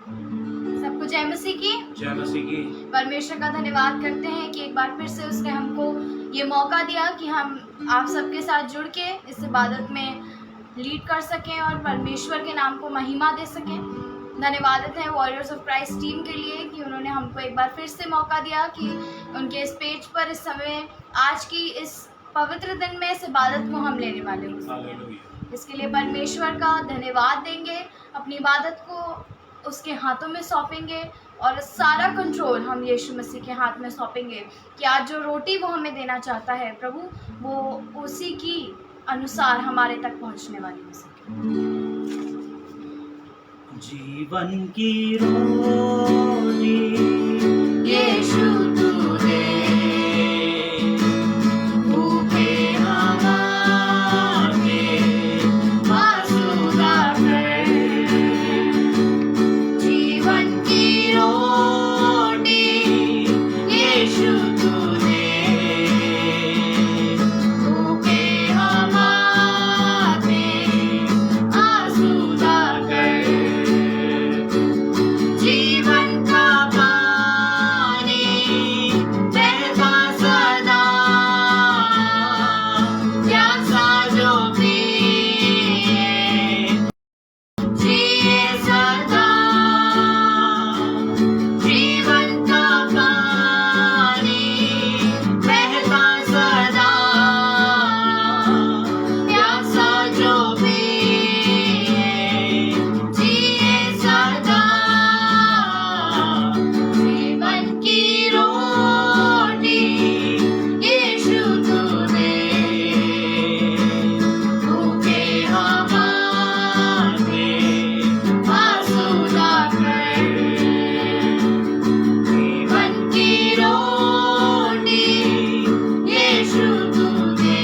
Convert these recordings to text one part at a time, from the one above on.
सबको जय मसीह की। जय मसीह की। परमेश्वर का धन्यवाद करते हैं कि एक बार फिर से उसने हमको ये मौका दिया कि हम आप सबके साथ जुड़ के इस इबादत में लीड कर सकें और परमेश्वर के नाम को महिमा दे सकें। धन्यवाद है वॉरियर्स ऑफ क्राइस्ट टीम के लिए कि उन्होंने हमको एक बार फिर से मौका दिया कि उनके इस पेज पर इस समय आज की इस पवित्र दिन में इस इबादत को हम लेने वाले हैं। इसके लिए परमेश्वर का धन्यवाद देंगे, अपनी इबादत को उसके हाथों में सौंपेंगे और सारा कंट्रोल हम यीशु मसीह के हाथ में सौंपेंगे कि आज जो रोटी वो हमें देना चाहता है प्रभु, वो उसी की अनुसार हमारे तक पहुंचने वाली हो सके। जीवन की रोटी यीशु तू दे, भूखे हमारे आसूदा कर। जीवन की रोटी यीशु तू दे, भूखे हमारे आसूदा कर। जीवन का पानी बहता सदा, प्यासा जो पिए जिए सदा। जीवन का पानी बहता सदा, प्यासा जो पिए जिए सदा। जीवन की रोटी यीशु तू दे, भूखे हमारे आसूदा कर। जीवन की रोटी यीशु तू दे,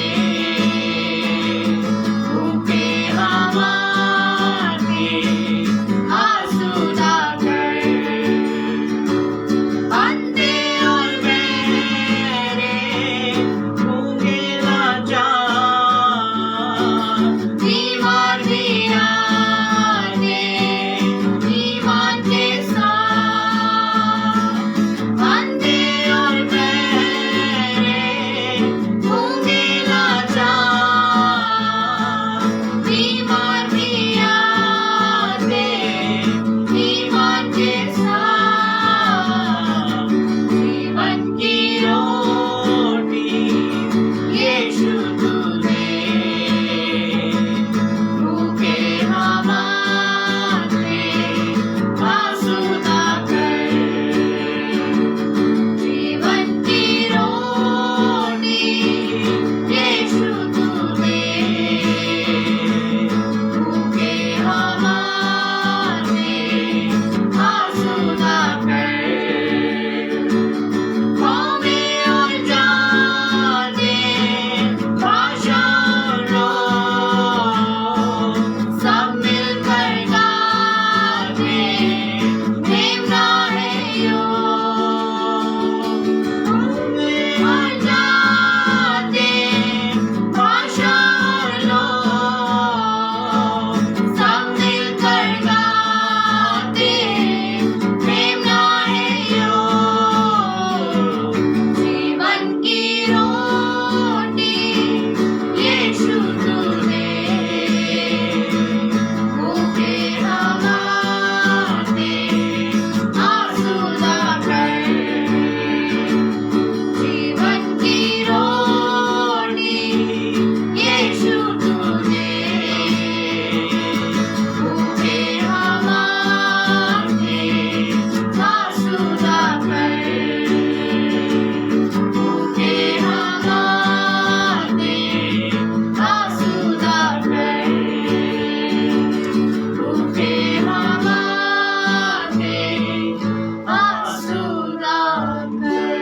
भूखे हमारे आसूदा कर। अंधे और बहरे गूंगे लाचार, बीमार भी आने ईमान के साथ। अंधे और बहरे गूंगे लाचार, बीमार भी आने ईमान के साथ। जीवन की रोटी यीशु तू दे, भूखे हमारे आसूदा कर। जीवन की रोटी यीशु तू दे, भूखे हमारे आसूदा कर। कौमें और जातें, भाषा और लोग सब मिलकर गाते, प्रेमना है योग। कौमें और जातें, भाषा और लोग सब मिलकर गाते, प्रेमना है योग। जीवन की रोटी यीशु तू दे, भूखे हमारे आसूदा कर। जीवन की रोटी यीशु तू दे, भूखे हमारे आसूदा कर। भूखे हमारे आसूदा कर। भूखे हमारे आसूदा कर।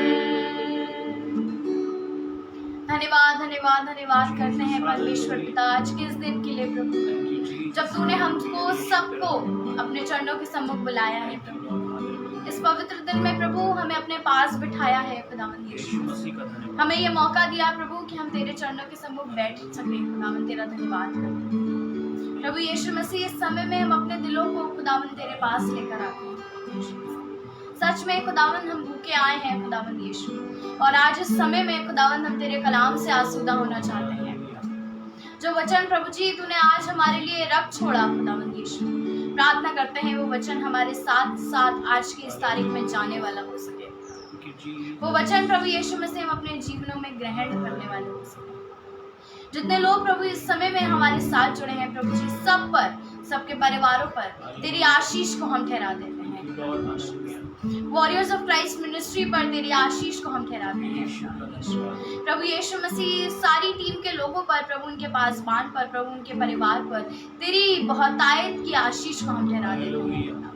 धन्यवाद धन्यवाद धन्यवाद करते हैं परमेश्वर पिता आज के इस दिन के लिए प्रभु, जब तूने हमको सबको अपने चरणों के सम्मुख बुलाया है प्रभु। इस पवित्र दिन में प्रभु हमें अपने पास बिठाया है खुदावंद यीशु। यीशु मसीह का धन्यवाद। हमें ये मौका दिया प्रभु कि हम तेरे चरणों के सम्मुख बैठ सकें। खुदावंद तेरा धन्यवाद करते हैं। प्रभु यीशु मसीह, इस समय में हम अपने दिलों को खुदावन तेरे पास लेकर आते हैं। सच में खुदावन हम भूखे आए हैं खुदावन यीशु, और आज इस समय में खुदावन हम तेरे कलाम से आसूदा होना चाहते हैं। जो वचन प्रभु जी तूने आज हमारे लिए रख छोड़ा खुदावन यीशु, प्रार्थना करते हैं वो वचन हमारे साथ साथ आज की इस तारीख में जाने वाला हो सके। वो वचन प्रभु यीशु में से हम अपने जीवनों में ग्रहण करने वाले हो सके। जितने लोग प्रभु इस समय में हमारे साथ जुड़े हैं प्रभु जी, सब पर, सबके परिवारों पर तेरी आशीष को हम ठहरा देते हैं। वॉरियर्स ऑफ क्राइस्ट मिनिस्ट्री पर तेरी आशीष को हम ठहराते हैं। प्रभु यीशु मसीह, सारी टीम के लोगों पर प्रभु, उनके पासबान पर प्रभु, उनके परिवार पर तेरी बहुतायत की आशीष को हम ठहरा देते हैं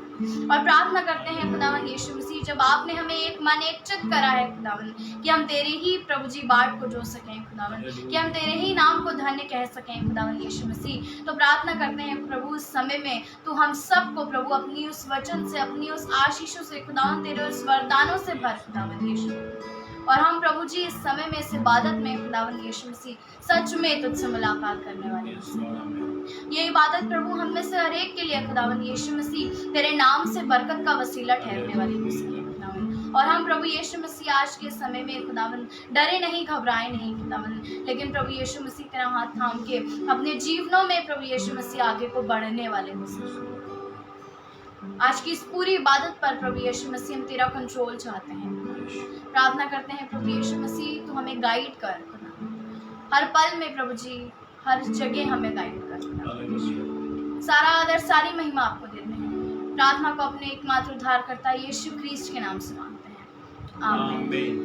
और प्रार्थना करते हैं खुदावन यीशु मसीह, जब आपने हमें एक मन एक चित करा है खुदावन, कि हम तेरे ही प्रभु जी बाट को जो सकें खुदावन, कि हम तेरे ही नाम को धन्य कह सकें खुदावन यीशु मसीह, तो प्रार्थना करते हैं प्रभु उस समय में तू हम सबको प्रभु अपनी उस वचन से, अपनी उस आशीषों से खुदावन, तेरे उस वरदानों से भर खुदावन यीशु। और हम प्रभु जी इस समय में, इस इबादत में खुदावन यीशु मसीह सच में तुझसे मुलाकात करने वाले हैं। ये इबादत प्रभु हम में से हर एक के लिए खुदावन यीशु मसीह तेरे नाम से बरकत का वसीला ठहरने वाली हो सके खुदावन। और हम प्रभु यीशु मसीह आज के समय में खुदावन डरे नहीं, घबराए नहीं खुदावन, लेकिन प्रभु यीशु मसीह तेरा हाथ थाम के अपने जीवनों में प्रभु यीशु मसीह आगे को बढ़ने वाले हो सके। आज की इस पूरी इबादत पर प्रभु यीशु मसीह हम तेरा कंट्रोल चाहते हैं। प्रार्थना करते हैं प्रभु यीशु मसीह, तू हमें गाइड कर हर पल में प्रभु जी, हर जगह हमें गाइड कर। सारा आदर, सारी महिमा आपको देते हैं। प्रार्थना को अपने एकमात्र उद्धारकर्ता यीशु ख्रीस्ट के नाम से मांगते हैं, आमीन।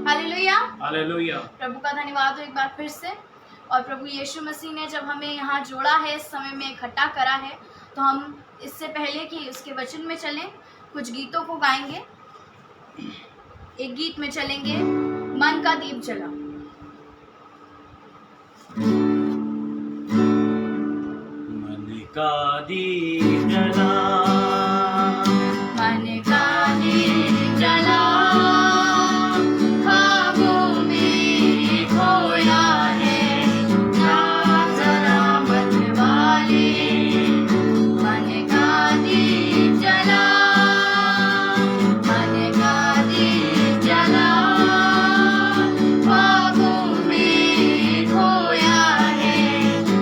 Hallelujah, hallelujah. प्रभु का धन्यवाद हो एक बार फिर से। और प्रभु यीशु मसीह ने जब हमें यहाँ जोड़ा है, इस समय में इकट्ठा करा है, तो हम इससे पहले कि उसके वचन में चलें, कुछ गीतों को गाएंगे। एक गीत में चलेंगे, मन का दीप जला। मन का दीप जला, मन का दीप जला, ख्वाबों में खोया है, जाग जरा मत वाले। मन का दीप जला, मन का दीप जला, ख्वाबों में खोया है,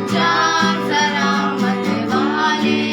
जाग जरा मत वाले।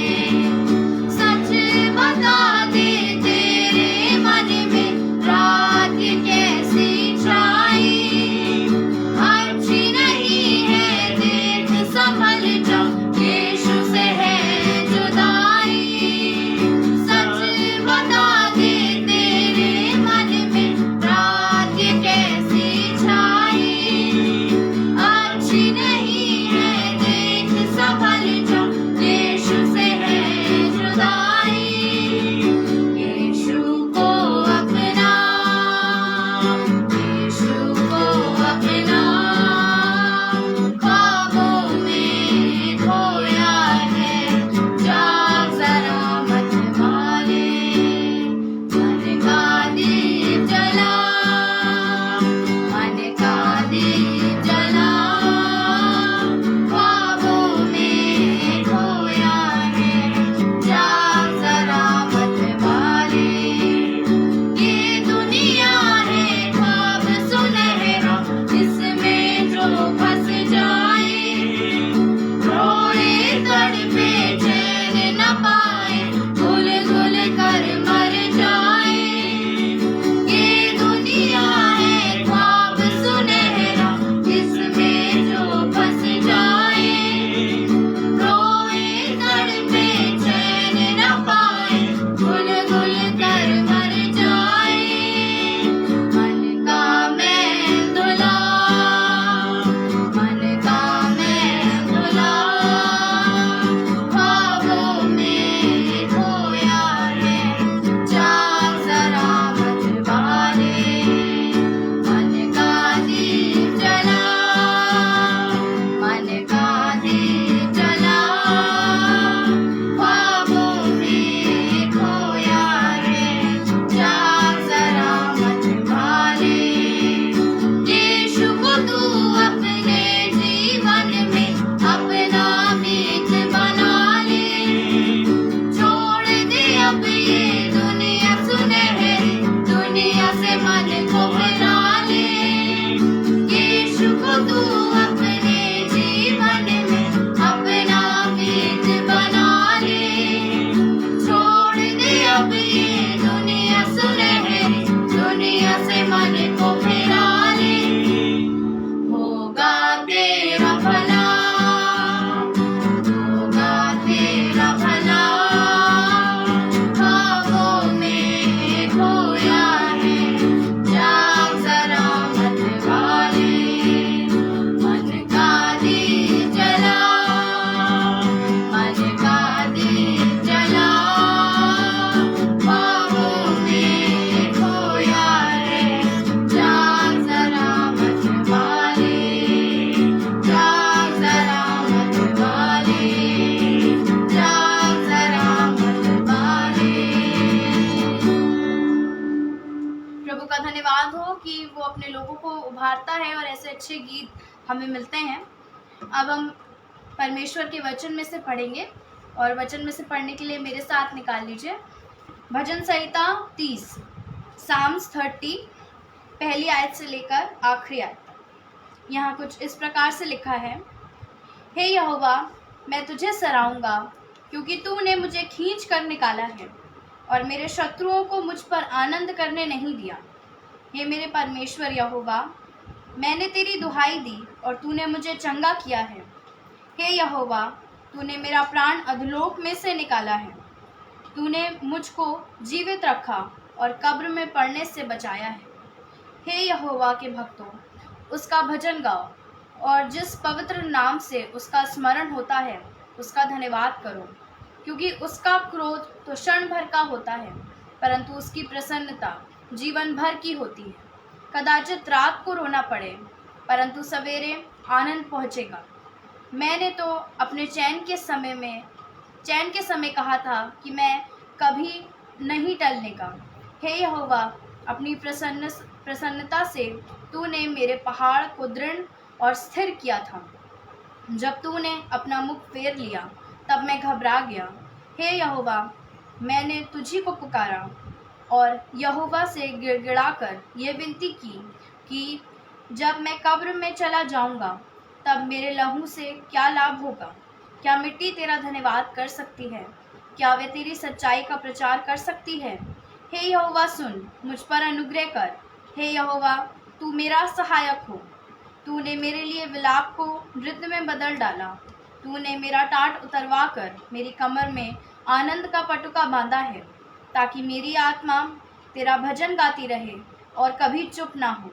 कि वो अपने लोगों को उभारता है और ऐसे अच्छे गीत हमें मिलते हैं। अब हम परमेश्वर के वचन में से पढ़ेंगे और वचन में से पढ़ने के लिए मेरे साथ निकाल लीजिए भजन संहिता 30 साम्स 30 पहली आयत से लेकर आखिरी आयत तक। यहाँ कुछ इस प्रकार से लिखा है, हे यहोवा, मैं तुझे सराहूँगा क्योंकि तूने मुझे खींच कर निकाला है और मेरे शत्रुओं को मुझ पर आनंद करने नहीं दिया। हे मेरे परमेश्वर यहोवा, मैंने तेरी दुहाई दी और तूने मुझे चंगा किया है। हे यहोवा, तूने मेरा प्राण अधोलोक में से निकाला है। तूने मुझको जीवित रखा और कब्र में पड़ने से बचाया है। हे यहोवा के भक्तों, उसका भजन गाओ और जिस पवित्र नाम से उसका स्मरण होता है उसका धन्यवाद करो, क्योंकि उसका क्रोध तो क्षण भर का होता है, परंतु उसकी प्रसन्नता जीवन भर की होती है। कदाचित रात को रोना पड़े, परंतु सवेरे आनंद पहुँचेगा। मैंने तो अपने चैन के समय कहा था कि मैं कभी नहीं टलने का। हे यहोवा, अपनी प्रसन्नता से तूने मेरे पहाड़ को दृढ़ और स्थिर किया था। जब तूने अपना मुख फेर लिया तब मैं घबरा गया। हे यहोवा, मैंने तुझी को पुकारा और यहोवा से गिड़गिड़ाकर ये विनती की कि जब मैं कब्र में चला जाऊंगा तब मेरे लहू से क्या लाभ होगा? क्या मिट्टी तेरा धन्यवाद कर सकती है? क्या वे तेरी सच्चाई का प्रचार कर सकती है? हे यहोवा, सुन, मुझ पर अनुग्रह कर। हे यहोवा, तू मेरा सहायक हो। तूने मेरे लिए विलाप को नृत्य में बदल डाला। तूने मेरा टाट उतरवा कर मेरी कमर में आनंद का पटुका बांधा है, ताकि मेरी आत्मा तेरा भजन गाती रहे और कभी चुप ना हो।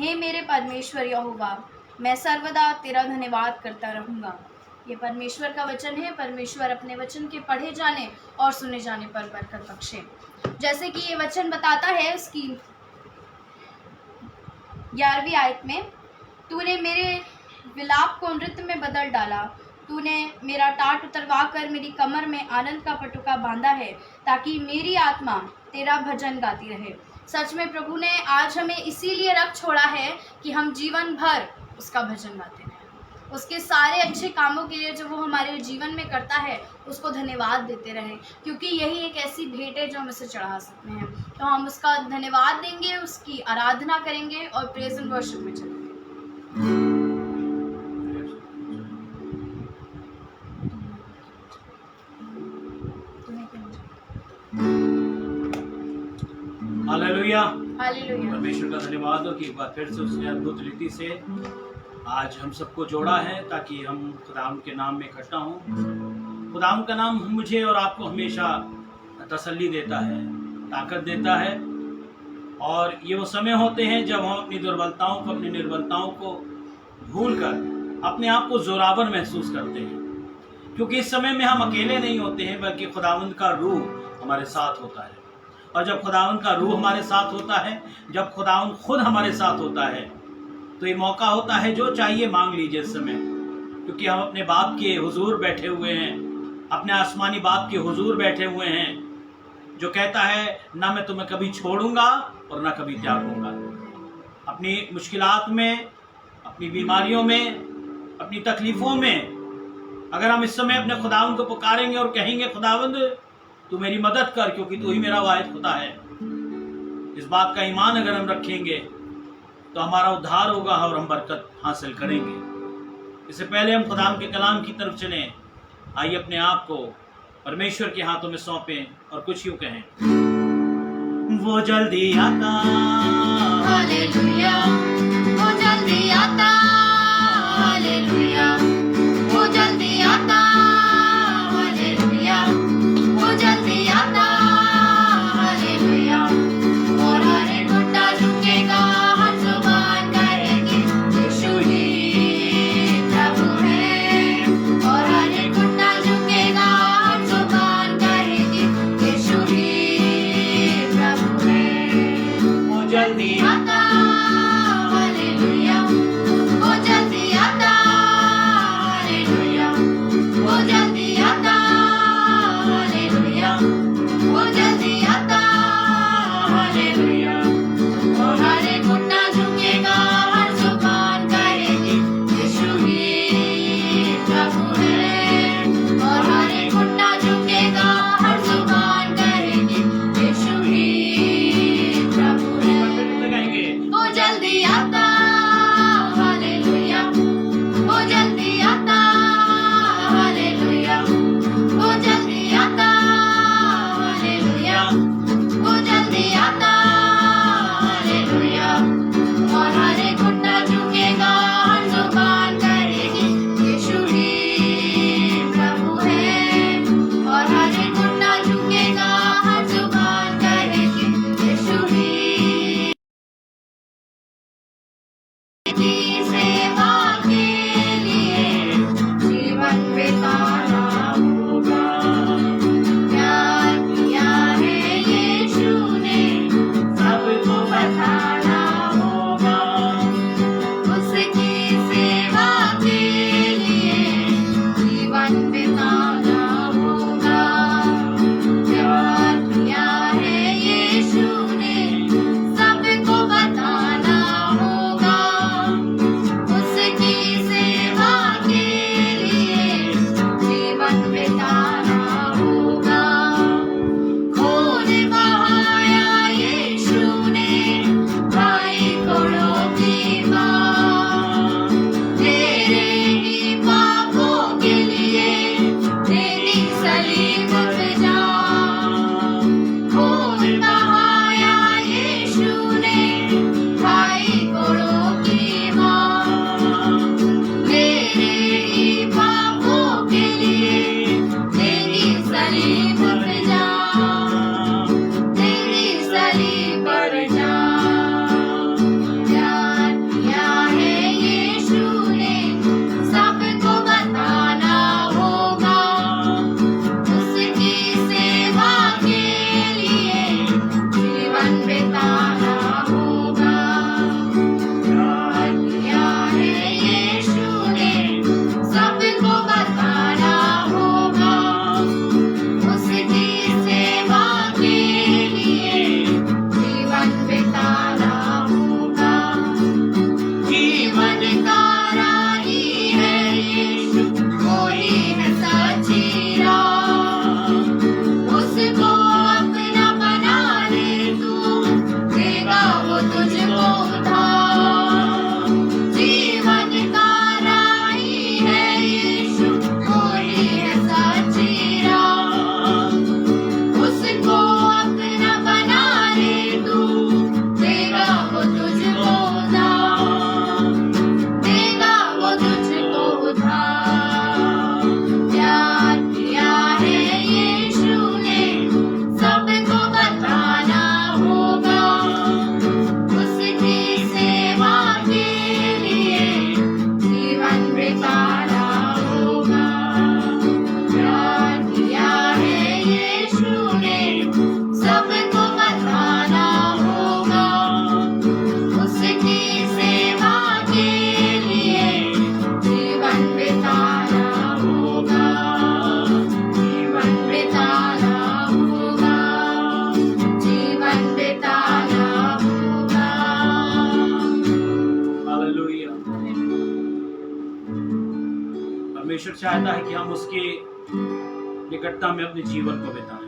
हे मेरे परमेश्वर यहोवा, मैं सर्वदा तेरा धन्यवाद करता रहूँगा। ये परमेश्वर का वचन है। परमेश्वर अपने वचन के पढ़े जाने और सुने जाने पर बरकत बख्शे। जैसे कि ये वचन बताता है उसकी 11वीं आयत में, तूने मेरे विलाप को नृत्य में बदल डाला। तूने मेरा टाट उतरवा कर मेरी कमर में आनंद का पटुका बांधा है, ताकि मेरी आत्मा तेरा भजन गाती रहे। सच में प्रभु ने आज हमें इसीलिए रख छोड़ा है कि हम जीवन भर उसका भजन गाते रहें। उसके सारे अच्छे कामों के लिए जो वो हमारे जीवन में करता है उसको धन्यवाद देते रहें, क्योंकि यही एक ऐसी भेंट है जो हम उसे चढ़ा सकते हैं। तो हम उसका धन्यवाद देंगे, उसकी आराधना करेंगे और प्रेज एंड वर्शिप में चलेंगे। हालेलुया। हालेलुया। परमेश्वर का धन्यवाद हो कि एक बार फिर से उसने अद्भुत रीति से आज हम सबको जोड़ा है ताकि हम खुदाम के नाम में इकट्ठा हों। खुदाम का नाम मुझे और आपको हमेशा तसल्ली देता है, ताकत देता है, और ये वो समय होते हैं जब हम अपनी दुर्बलताओं को, अपनी निर्बलताओं को भूलकर अपने आप को जोरावर महसूस करते हैं, क्योंकि इस समय में हम अकेले नहीं होते हैं, बल्कि खुदावंद का रूह हमारे साथ होता है। और जब खुदावंद का रूह हमारे साथ होता है, जब खुदावंद खुद हमारे साथ होता है, तो ये मौका होता है जो चाहिए मांग लीजिए इस समय, क्योंकि हम अपने बाप के हुजूर बैठे हुए हैं, अपने आसमानी बाप के हुजूर बैठे हुए हैं, जो कहता है ना मैं तुम्हें कभी छोड़ूंगा और ना कभी त्यागूंगा। अपनी मुश्किलात में, अपनी बीमारियों में, अपनी तकलीफ़ों में अगर हम इस समय अपने खुदावंद को पुकारेंगे और कहेंगे खुदावंद तू मेरी मदद कर, क्योंकि तू ही मेरा वाहिद खुदा है, इस बात का ईमान अगर हम रखेंगे तो हमारा उद्धार होगा और हम बरकत हासिल करेंगे। इससे पहले हम खुदाम के कलाम की तरफ चलें। आइए अपने आप को परमेश्वर के हाथों में सौंपें और कुछ यूं कहें, वो जल्दी आता, हालेलुया, वो जल्दी आता, हालेलुया, वो जल्दी आता, हालेलुया, वो जल्दी आता, हालेलुया, और हर एक घुटना झुकेगा, हर जुबान कहेगी यीशु ही प्रभु है, और हर एक घुटना झुकेगा, हर जुबान कहेगी यीशु ही प्रभु है। वो जल्दी आता, हालेलुया, वो जल्दी आता, चाहता है कि हम उसके निकटता में अपने जीवन को बिताएं।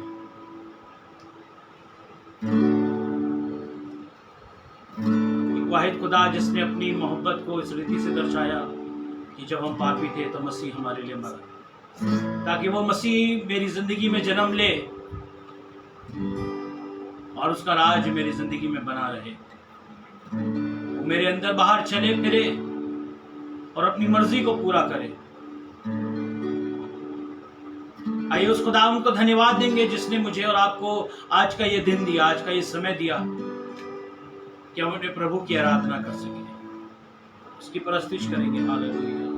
एक वाहिद खुदा जिसने अपनी मोहब्बत को इस रीति से दर्शाया कि जब हम पापी थे तो मसीह हमारे लिए मरा, ताकि वो मसीह मेरी जिंदगी में जन्म ले और उसका राज मेरी जिंदगी में बना रहे। वो मेरे अंदर बाहर चले फिरे और अपनी मर्जी को पूरा करे। आइए उस खुदा को धन्यवाद देंगे जिसने मुझे और आपको आज का ये दिन दिया, आज का ये समय दिया कि हम अपने प्रभु की आराधना कर सकें, उसकी परस्तिश करेंगे। हालेलुया।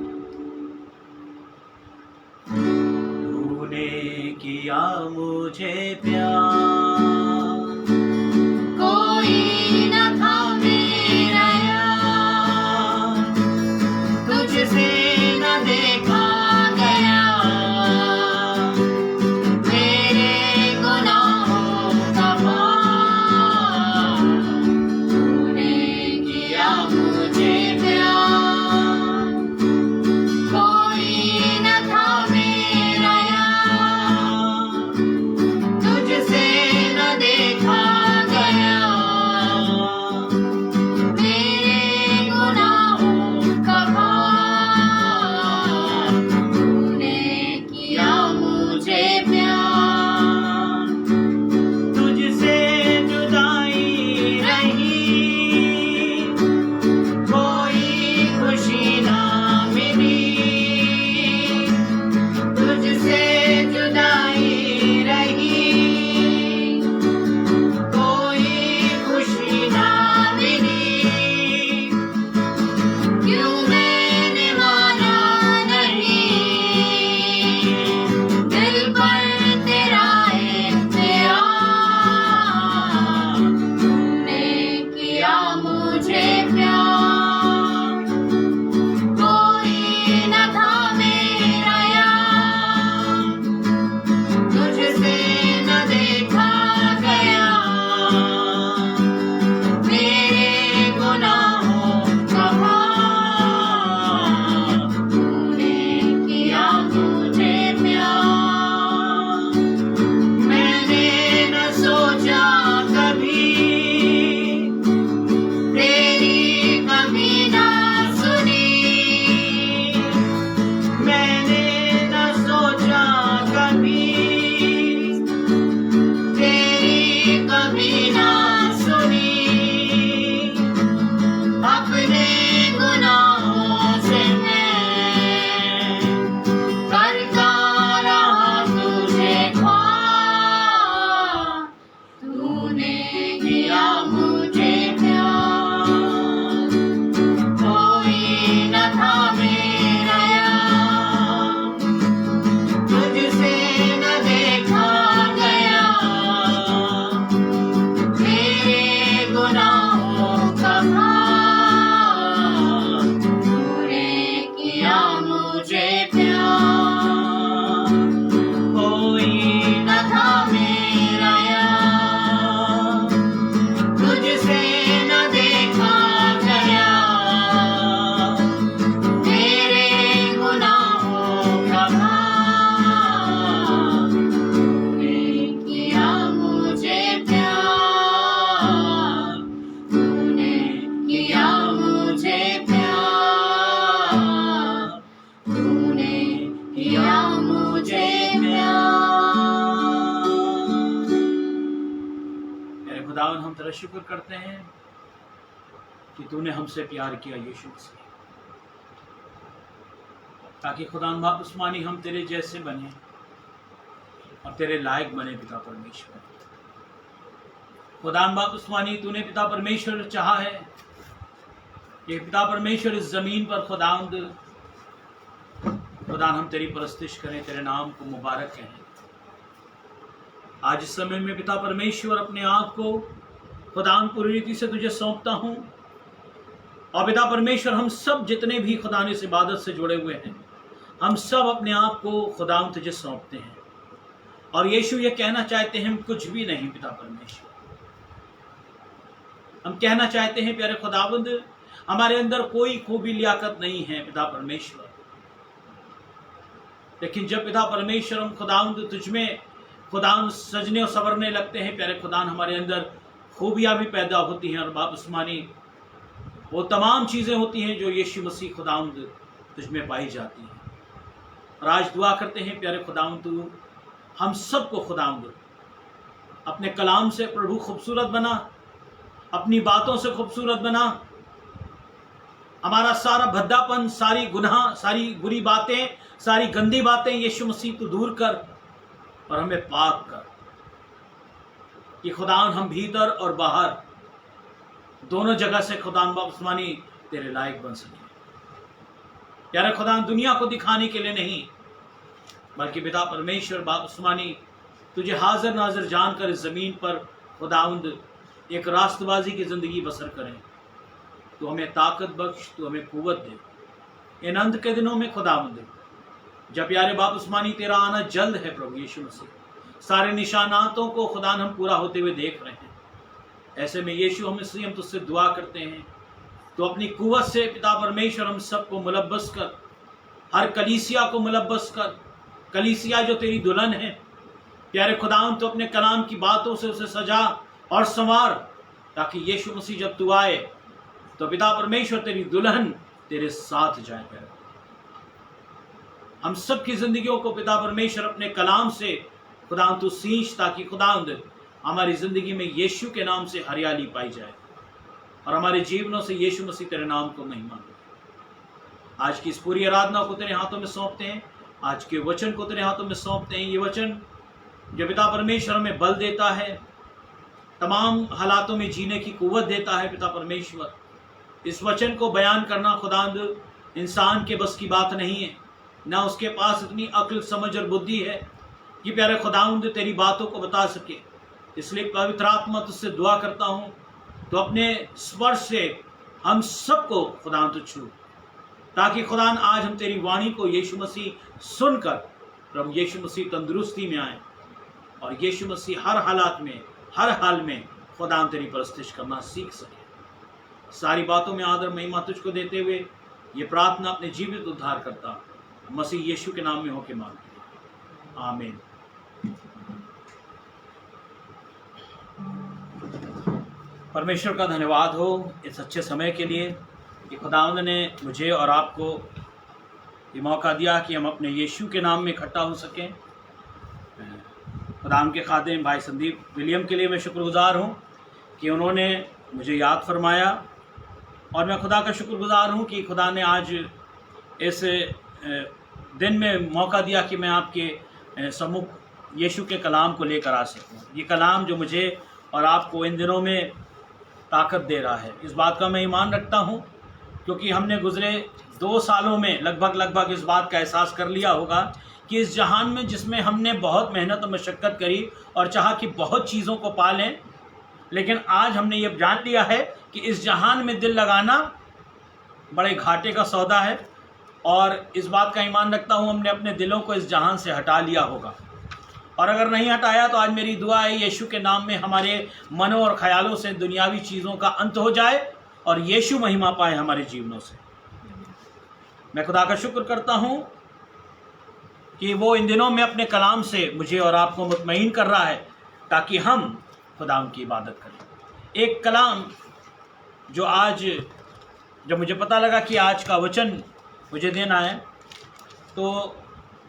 तूने किया मुझे प्यार, कोई न था मेरा यार, तुझसे न देखा गया, मेरे गुनाहों का भार। तूने किया मुझे प्यार, कोई न था मेरा यार, तुझसे न देखा गया, मेरे गुनाहों का भार। तूने किया मुझे प्यार, तुझसे जुदाई रही, कोई खुशी ना मिली, तुझसे जुदाई रही, कोई खुशी ना मिली। क्यों मैंने माना नहीं, दिल पर तेरा इख्तियार। तूने किया मुझे प्यार, कोई न था मेरा यार, तुझसे न देखा गया, मेरे गुनाहों का भार। तूने किया मुझे प्यार, मैंने न सोचा कभी, तेरी कभी ना सुनी, मैंने न सोचा कभी, तेरी कभी ना सुनी। अपने गुनाहों से मैं करता रहा तुझे ख्वार। तूने किया मुझे प्यार, कोई न था मेरा यार, तुझसे न देखा गया, मेरे गुनाहों का भार। तूने किया मुझे प्यार, कोई न था मेरा यार, तुझसे न देखा गया, मेरे गुनाहों का भार। तूने किया मुझे प्यार, तूने किया मुझे प्यार, तूने किया मुझे प्यार। मेरे खुदावन हम तेरा शुक्र करते हैं कि तूने हमसे प्यार किया यीशु से, ताकि खुदा बाप उस्मानी हम तेरे जैसे बने और तेरे लायक बने। पिता परमेश्वर, खुदा बाप उस्मानी तूने पिता परमेश्वर चाहा है कि पिता परमेश्वर इस जमीन पर खुदा हम तेरी परस्तिश करें, तेरे नाम को मुबारक कहें। आज इस समय में पिता परमेश्वर अपने आप को खुदा पूरी रीति से तुझे सौंपता हूँ, और पिता परमेश्वर हम सब जितने भी खुदा इस इबादत से जुड़े हुए हैं, हम सब अपने आप को खुदा तुझे सौंपते हैं। और यीशु ये कहना चाहते हैं हम कुछ भी नहीं पिता परमेश्वर, हम कहना चाहते हैं प्यारे खुदावंद हमारे अंदर कोई खूबी लियाकत नहीं है पिता परमेश्वर, लेकिन जब पिता परमेश्वर हम खुदावंद तुझ में खुदावंद सजने और संवरने लगते हैं प्यारे खुदावंद, हमारे अंदर खूबियाँ भी पैदा होती हैं और बाप उस्मानी वो तमाम चीज़ें होती हैं जो यीशु मसीह खुदावंद तुझ में पाई जाती हैं। और आज दुआ करते हैं प्यारे खुदावंद, तू हम सबको खुदावंद अपने कलाम से प्रभु खूबसूरत बना, अपनी बातों से खूबसूरत बना, हमारा सारा भद्दापन, सारी गुनाह, सारी बुरी बातें, सारी गंदी बातें यीशु मसीह तू दूर कर और हमें पाक कर कि खुदावन हम भीतर और बाहर दोनों जगह से खुदावन बाप उस्मानी तेरे लायक बन सके। प्यारे खुदावन, दुनिया को दिखाने के लिए नहीं बल्कि पिता परमेश्वर बाप उस्मानी तुझे हाजिर नाजिर जानकर इस ज़मीन पर खुदावंद एक रास्तबाजी की ज़िंदगी बसर करें। तो हमें ताकत बख्श, तो हमें कुव्वत दे इन अंत के दिनों में खुदावंद, जब प्यारे बाप उस्मानी तेरा आना जल्द है प्रभु यीशु मसीह, सारे निशानातों को खुदा हम पूरा होते हुए देख रहे हैं। ऐसे में यीशु हम इसलिए हम तुझसे दुआ करते हैं, तो अपनी कुव्वत से पिता परमेश्वर हम सबको मुलब्बस कर, हर कलीसिया को मुलब्बस कर, कलीसिया जो तेरी दुल्हन है प्यारे खुदावंद, तो अपने कलाम की बातों से उसे सजा और संवार, ताकि यीशु मसीह जब तू आए तो पिता परमेश्वर तेरी दुल्हन तेरे साथ जाए। प्यारे हम सब की जिंदगियों को पिता परमेश्वर अपने कलाम से खुदावंद तू सींच, ताकि खुदावंद हमारी जिंदगी में यीशु के नाम से हरियाली पाई जाए और हमारे जीवनों से यीशु मसीह तेरे नाम को महिमा दे। आज की इस पूरी आराधना को तेरे हाथों में सौंपते हैं, आज के वचन को तेरे हाथों में सौंपते हैं। ये वचन जो पिता परमेश्वर हमें बल देता है, तमाम हालातों में जीने की कुव्वत देता है पिता परमेश्वर, इस वचन को बयान करना खुदावंद इंसान के बस की बात नहीं है, ना उसके पास इतनी अक्ल समझ और बुद्धि है कि प्यारे खुदावंद तेरी बातों को बता सके। इसलिए पवित्र आत्मा तुझसे दुआ करता हूँ, तो अपने स्पर्श से हम सबको खुदावंद छू, ताकि खुदावंद आज हम तेरी वाणी को यीशु मसीह सुनकर प्रभु यीशु मसीह तंदुरुस्ती में आए और यीशु मसीह हर हालात में, हर हाल में खुदावंद तेरी परस्तिश करना सीख सके। सारी बातों में आदर महिमा तुझको देते हुए ये प्रार्थना अपने जीवित उद्धार करता मसीह यीशु के नाम में होके मांगते हैं, आमीन। परमेश्वर का धन्यवाद हो इस अच्छे समय के लिए कि खुदावंद ने मुझे और आपको ये मौका दिया कि हम अपने यीशु के नाम में इकट्ठा हो सकें। खुदावंद के खादिम भाई संदीप विलियम के लिए मैं शुक्रगुजार हूँ कि उन्होंने मुझे याद फरमाया, और मैं खुदा का शुक्रगुजार हूँ कि खुदा ने आज इस दिन में मौका दिया कि मैं आपके सम्मुख यीशु के कलाम को लेकर आ सकूँ। ये कलाम जो मुझे और आपको इन दिनों में ताकत दे रहा है, इस बात का मैं ईमान रखता हूँ, क्योंकि हमने गुज़रे 2 सालों में लगभग इस बात का एहसास कर लिया होगा कि इस जहान में जिसमें हमने बहुत मेहनत और मशक्क़त करी और चाहा कि बहुत चीज़ों को पा लें, लेकिन आज हमने ये जान लिया है कि इस जहान में दिल लगाना बड़े घाटे का सौदा है। और इस बात का ईमान रखता हूँ हमने अपने दिलों को इस जहान से हटा लिया होगा, और अगर नहीं हटाया तो आज मेरी दुआ है यीशु के नाम में हमारे मनों और ख्यालों से दुनियावी चीज़ों का अंत हो जाए और यीशु महिमा पाए हमारे जीवनों से। मैं खुदा का शुक्र करता हूँ कि वो इन दिनों में अपने कलाम से मुझे और आपको मुतमईन कर रहा है, ताकि हम खुदाम की इबादत करें। एक कलाम जो आज जब मुझे पता लगा कि आज का वचन मुझे देना है, तो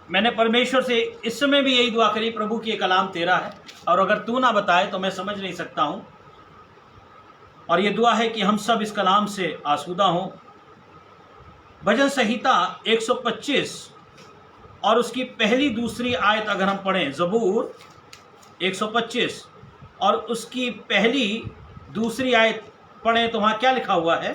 मैंने परमेश्वर से इस समय भी यही दुआ करी, प्रभु की ये कलाम तेरा है और अगर तू ना बताए तो मैं समझ नहीं सकता हूँ। और ये दुआ है कि हम सब इस कलाम से आसूदा हों। भजन संहिता 125 और उसकी पहली दूसरी आयत अगर हम पढ़ें, ज़बूर 125 और उसकी पहली दूसरी आयत पढ़ें, तो वहाँ क्या लिखा हुआ है?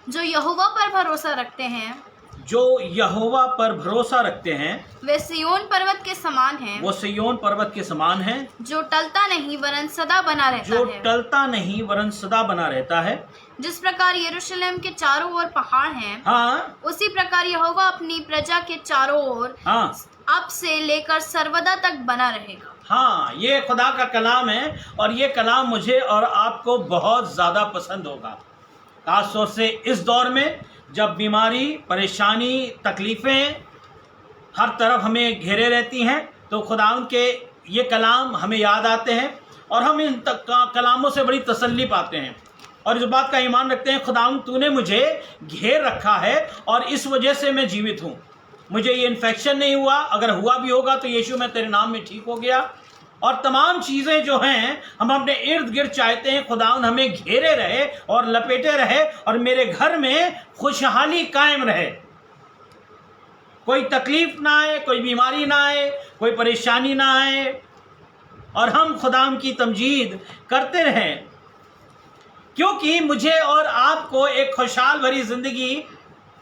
जो यहोवा पर भरोसा रखते हैं, जो यहोवा पर भरोसा रखते हैं वे सिय्योन पर्वत के समान हैं, वो सिय्योन पर्वत के समान हैं, जो टलता नहीं वरन सदा बना रहता जो है। टलता नहीं वरन सदा बना रहता है। जिस प्रकार यरूशलेम के चारों ओर पहाड़ हैं, हाँ, उसी प्रकार यहोवा अपनी प्रजा के चारों ओर हाँ, अब से लेकर सर्वदा तक बना रहेगा। हाँ, ये खुदा का कलाम है और ये कलाम मुझे और आपको बहुत ज़्यादा पसंद होगा, खास तौर से इस दौर में जब बीमारी, परेशानी, तकलीफ़ें हर तरफ हमें घेरे रहती हैं, तो खुदावंद के ये कलाम हमें याद आते हैं और हम इन कलामों से बड़ी तसल्ली पाते हैं और इस बात का ईमान रखते हैं, खुदावंद तूने मुझे घेर रखा है और इस वजह से मैं जीवित हूँ। मुझे ये इन्फेक्शन नहीं हुआ, अगर हुआ भी होगा तो यीशु मैं तेरे नाम में ठीक हो गया। और तमाम चीज़ें जो हैं हम अपने इर्द गिर्द चाहते हैं खुदावंद हमें घेरे रहे और लपेटे रहे और मेरे घर में खुशहाली कायम रहे, कोई तकलीफ ना आए, कोई बीमारी ना आए, कोई परेशानी ना आए और हम खुदावंद की तमजीद करते रहें, क्योंकि मुझे और आपको एक खुशहाल भरी ज़िंदगी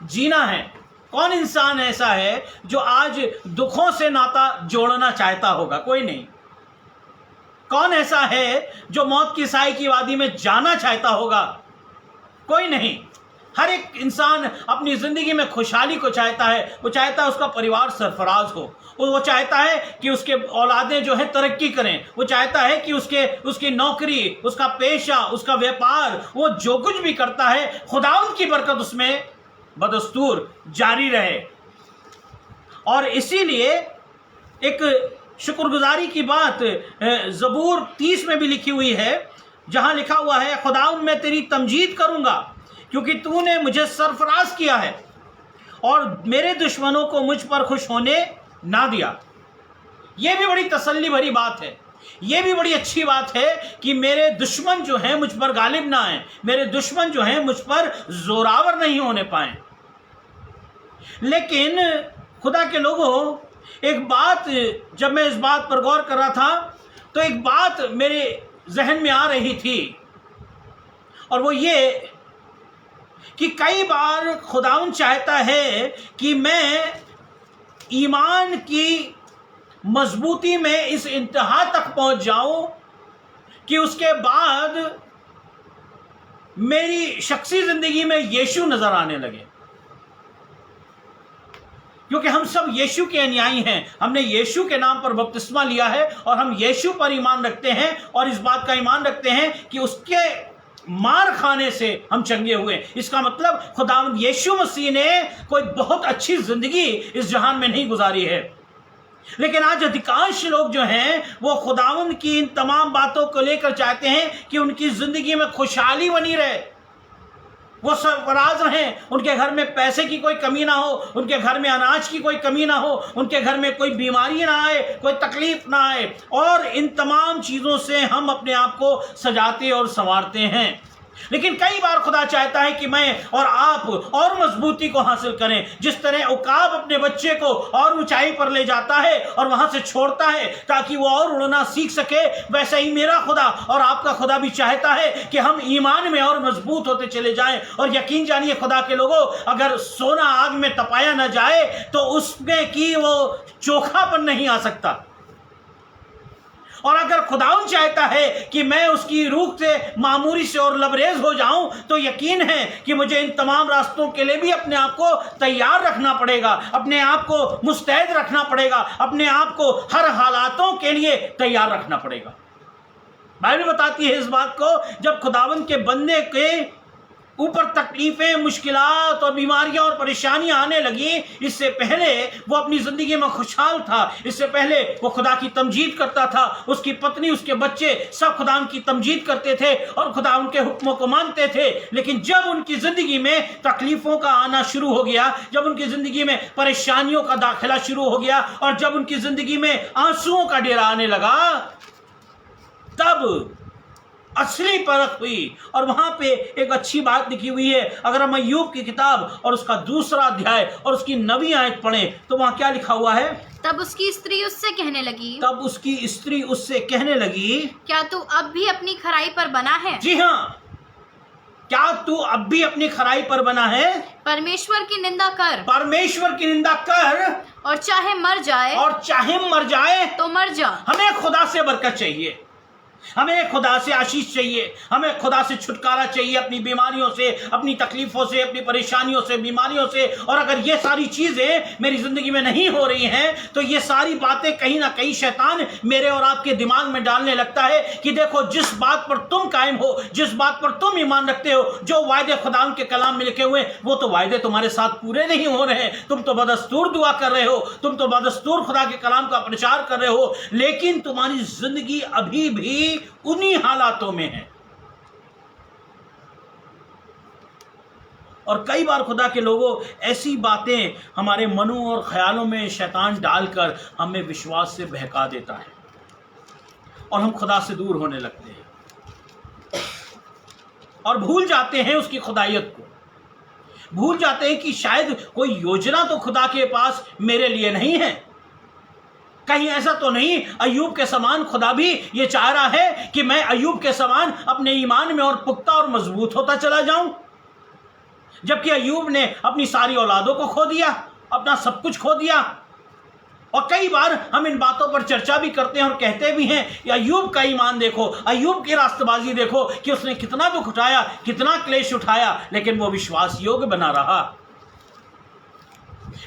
जीना है। कौन इंसान ऐसा है जो आज दुखों से नाता जोड़ना चाहता होगा? कोई नहीं। कौन ऐसा है जो मौत की साई की वादी में जाना चाहता होगा? कोई नहीं। हर एक इंसान अपनी ज़िंदगी में खुशहाली को चाहता है। वो चाहता है उसका परिवार सरफराज हो, वो चाहता है कि उसके औलादें जो है तरक्की करें, वो चाहता है कि उसकी नौकरी, उसका पेशा, उसका व्यापार, वो जो कुछ भी करता है खुदावंद की बरकत उसमें बदस्तूर जारी रहे। और इसीलिए एक शुक्रगुजारी की बात ज़बूर 30 में भी लिखी हुई है, जहाँ लिखा हुआ है, खुदावंद मैं तेरी तमजीद करूँगा क्योंकि तूने मुझे सरफराज किया है और मेरे दुश्मनों को मुझ पर खुश होने ना दिया। ये भी बड़ी तसल्ली भरी बात है, ये भी बड़ी अच्छी बात है कि मेरे दुश्मन जो हैं मुझ पर गालिब ना आए, मेरे दुश्मन जो हैं मुझ पर जोरावर नहीं होने पाए। लेकिन खुदा के लोगों, एक बात, जब मैं इस बात पर गौर कर रहा था तो एक बात मेरे जहन में आ रही थी और वो ये कि कई बार खुदावंद चाहता है कि मैं ईमान की मजबूती में इस इंतहा तक पहुंच जाऊं कि उसके बाद मेरी शख्सी ज़िंदगी में यीशु नज़र आने लगे, क्योंकि हम सब यीशु के अनुयायी हैं। हमने यीशु के नाम पर बपतिस्मा लिया है और हम यीशु पर ईमान रखते हैं और इस बात का ईमान रखते हैं कि उसके मार खाने से हम चंगे हुए। इसका मतलब खुदावंद यीशु मसीह ने कोई बहुत अच्छी ज़िंदगी इस जहान में नहीं गुजारी है। लेकिन आज अधिकांश लोग जो हैं वो खुदावंद की इन तमाम बातों को लेकर चाहते हैं कि उनकी ज़िंदगी में खुशहाली बनी रहे, वो सरफराज रहें, उनके घर में पैसे की कोई कमी ना हो, उनके घर में अनाज की कोई कमी ना हो, उनके घर में कोई बीमारी ना आए, कोई तकलीफ ना आए। और इन तमाम चीज़ों से हम अपने आप को सजाते और संवारते हैं। लेकिन कई बार खुदा चाहता है कि मैं और आप और मजबूती को हासिल करें। जिस तरह उकाब अपने बच्चे को और ऊंचाई पर ले जाता है और वहां से छोड़ता है ताकि वो और उड़ना सीख सके, वैसे ही मेरा खुदा और आपका खुदा भी चाहता है कि हम ईमान में और मजबूत होते चले जाएं। और यकीन जानिए खुदा के लोगों, अगर सोना आग में तपाया न जाए तो उसमें की वो चोखापन नहीं आ सकता। और अगर खुदावंद चाहता है कि मैं उसकी रूह से मामूरी से और लबरेज हो जाऊं तो यकीन है कि मुझे इन तमाम रास्तों के लिए भी अपने आप को तैयार रखना पड़ेगा, अपने आप को मुस्तैद रखना पड़ेगा, अपने आप को हर हालातों के लिए तैयार रखना पड़ेगा। बाइबल बताती है इस बात को, जब खुदावंद के बंदे के ऊपर तकलीफें, मुश्किलात और बीमारियां और परेशानियां आने लगी, इससे पहले वो अपनी ज़िंदगी में खुशहाल था। इससे पहले वो खुदा की तमजीद करता था, उसकी पत्नी, उसके बच्चे सब खुदा की तमजीद करते थे और खुदा उनके हुक्मों को मानते थे। लेकिन जब उनकी ज़िंदगी में तकलीफ़ों का आना शुरू हो गया, जब उनकी ज़िंदगी में परेशानियों का दाखिला शुरू हो गया और जब उनकी ज़िंदगी में आंसुओं का डेरा आने लगा, तब असली परख हुई। और वहां पे एक अच्छी बात लिखी हुई है। अगर हम अय्यूब की किताब और उसका 2 अध्याय और उसकी 9वीं आयत पढ़ें तो वहां क्या लिखा हुआ है? तब उसकी स्त्री उससे कहने लगी, क्या तू अब भी अपनी खराई पर बना है? जी हाँ, क्या तू अब भी अपनी खराई पर बना है? परमेश्वर की निंदा कर, और चाहे मर जाए तो मर जा। हमें खुदा से बरकत चाहिए। हमें खुदा से आशीष चाहिए, हमें खुदा से छुटकारा चाहिए अपनी बीमारियों से, अपनी तकलीफों से, अपनी परेशानियों से, बीमारियों से। और अगर ये सारी चीज़ें मेरी ज़िंदगी में नहीं हो रही हैं तो ये सारी बातें कहीं ना कहीं शैतान मेरे और आपके दिमाग में डालने लगता है कि देखो, जिस बात पर तुम कायम हो, जिस बात पर तुम ईमान रखते हो, जो वायदे खुदा के कलाम में लिखे हुए, वो तो वायदे तुम्हारे साथ पूरे नहीं हो रहे हैं। तुम तो बदस्तूर दुआ कर रहे हो, तुम तो बदस्तूर खुदा के कलाम का प्रचार कर रहे हो, लेकिन तुम्हारी ज़िंदगी अभी भी उन्हीं हालातों में है। और कई बार खुदा के लोगों, ऐसी बातें हमारे मनों और ख्यालों में शैतान डालकर हमें विश्वास से बहका देता है और हम खुदा से दूर होने लगते हैं और भूल जाते हैं उसकी खुदाइयत को। भूल जाते हैं कि शायद कोई योजना तो खुदा के पास मेरे लिए नहीं है। कहीं ऐसा तो नहीं अय्यूब के समान खुदा भी ये चाह रहा है कि मैं अय्यूब के समान अपने ईमान में और पुख्ता और मजबूत होता चला जाऊं, जबकि अय्यूब ने अपनी सारी औलादों को खो दिया, अपना सब कुछ खो दिया। और कई बार हम इन बातों पर चर्चा भी करते हैं और कहते भी हैं कि अय्यूब का ईमान देखो, अय्यूब की रास्तबाजी देखो कि उसने कितना दुख उठाया, कितना क्लेश उठाया, लेकिन वो विश्वास योग्य बना रहा।